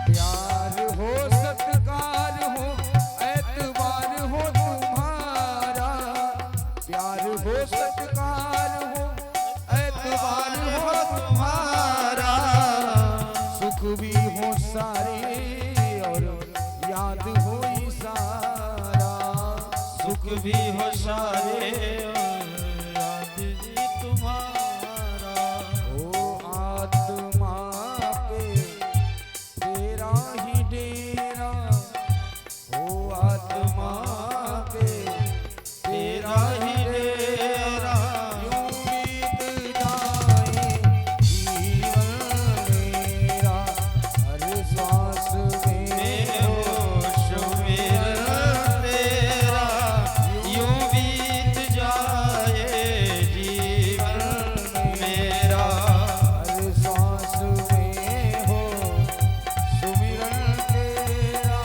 प्यार हो सत्कार हो एतबार हो तुम्हारा, प्यार हो सत्कार हो एतबार हो तुम्हारा। सुख भी हो सारे और याद हो सारा, सुख भी हो सारे और याद जी तुम्हारा। ओ आत्मा पे तेरा ही डेरा, ओ आत्मा पे तेरा ही डेरा। यूं बीत जाए जीवन मेरा, हर सांस में हो सुमिरन तेरा। यूं बीत जाए जीवन मेरा, हर सांस में हो सुमिरन तेरा।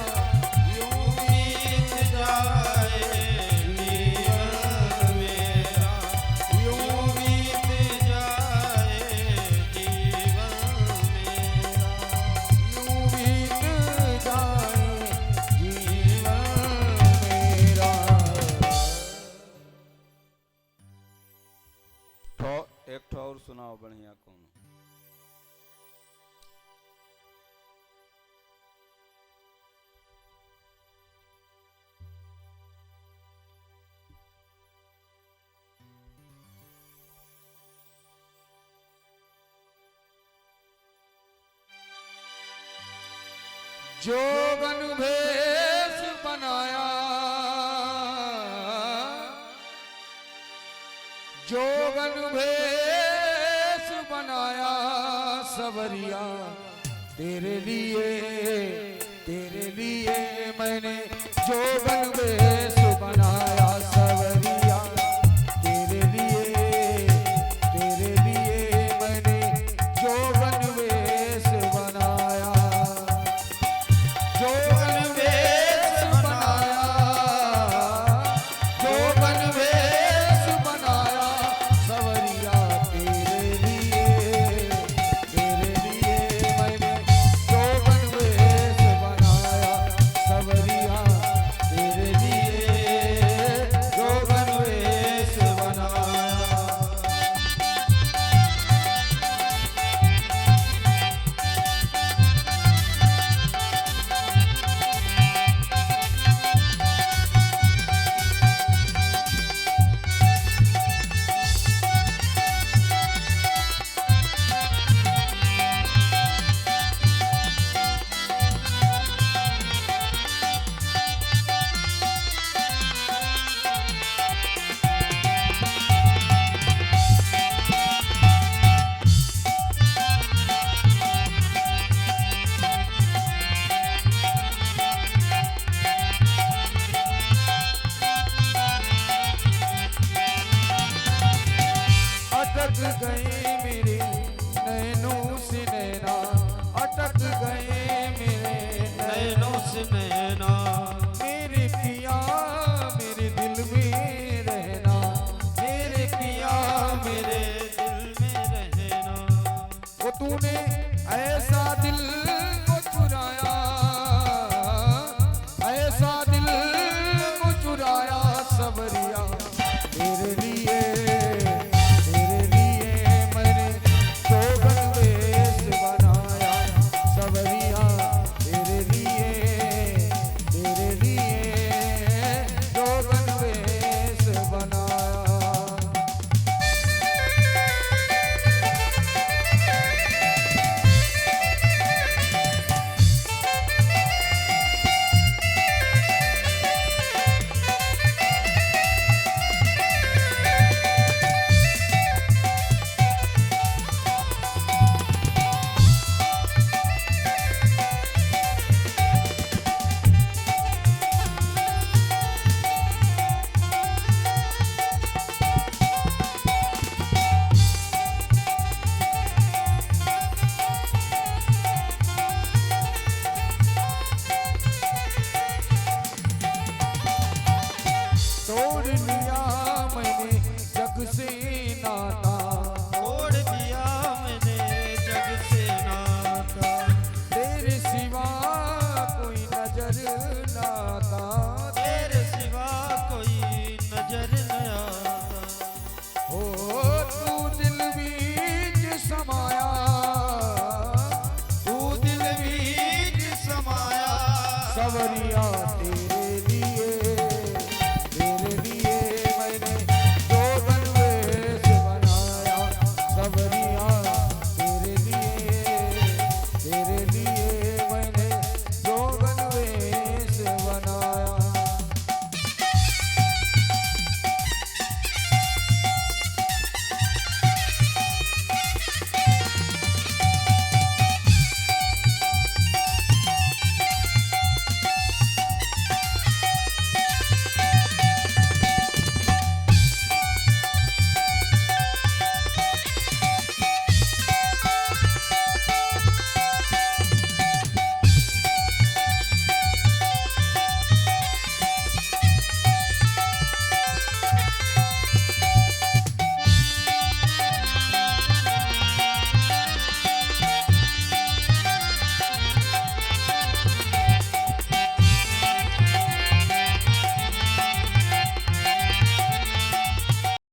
यूं बीत जाए जीवन मेरा। यूं बीत जाए जीवन मेरा। यूं बीत जाए जीवन मेरा। एक ठो और सुनाओ बढ़िया कौन। जोगन भेष बनाया, जोगन भेष बनाया सवरिया तेरे लिए मैंने जोगन भेष बनाया सवरिया तेरे लिए मैंने जोगन भेष बनाया। जोगन भेष बनाया, जोगन भेष बनाया सवरिया तेरे लिए मैंने जोगन भेष बनाया सवरिया तेरे लिए जोगन भेष बनाया। अटक गए मेरे नैनों से नैना, अटक गए मेरे नैनों से नैना। मेरे पिया मेरे दिल में रहना, मेरे पिया मेरे दिल में रहना। वो तूने ऐसा दिल को चुराया, न आता, तेरे सिवा कोई नजर न आता। हो तू दिल बीच समाया, तू दिल बीच समाया, सवरिया तेरे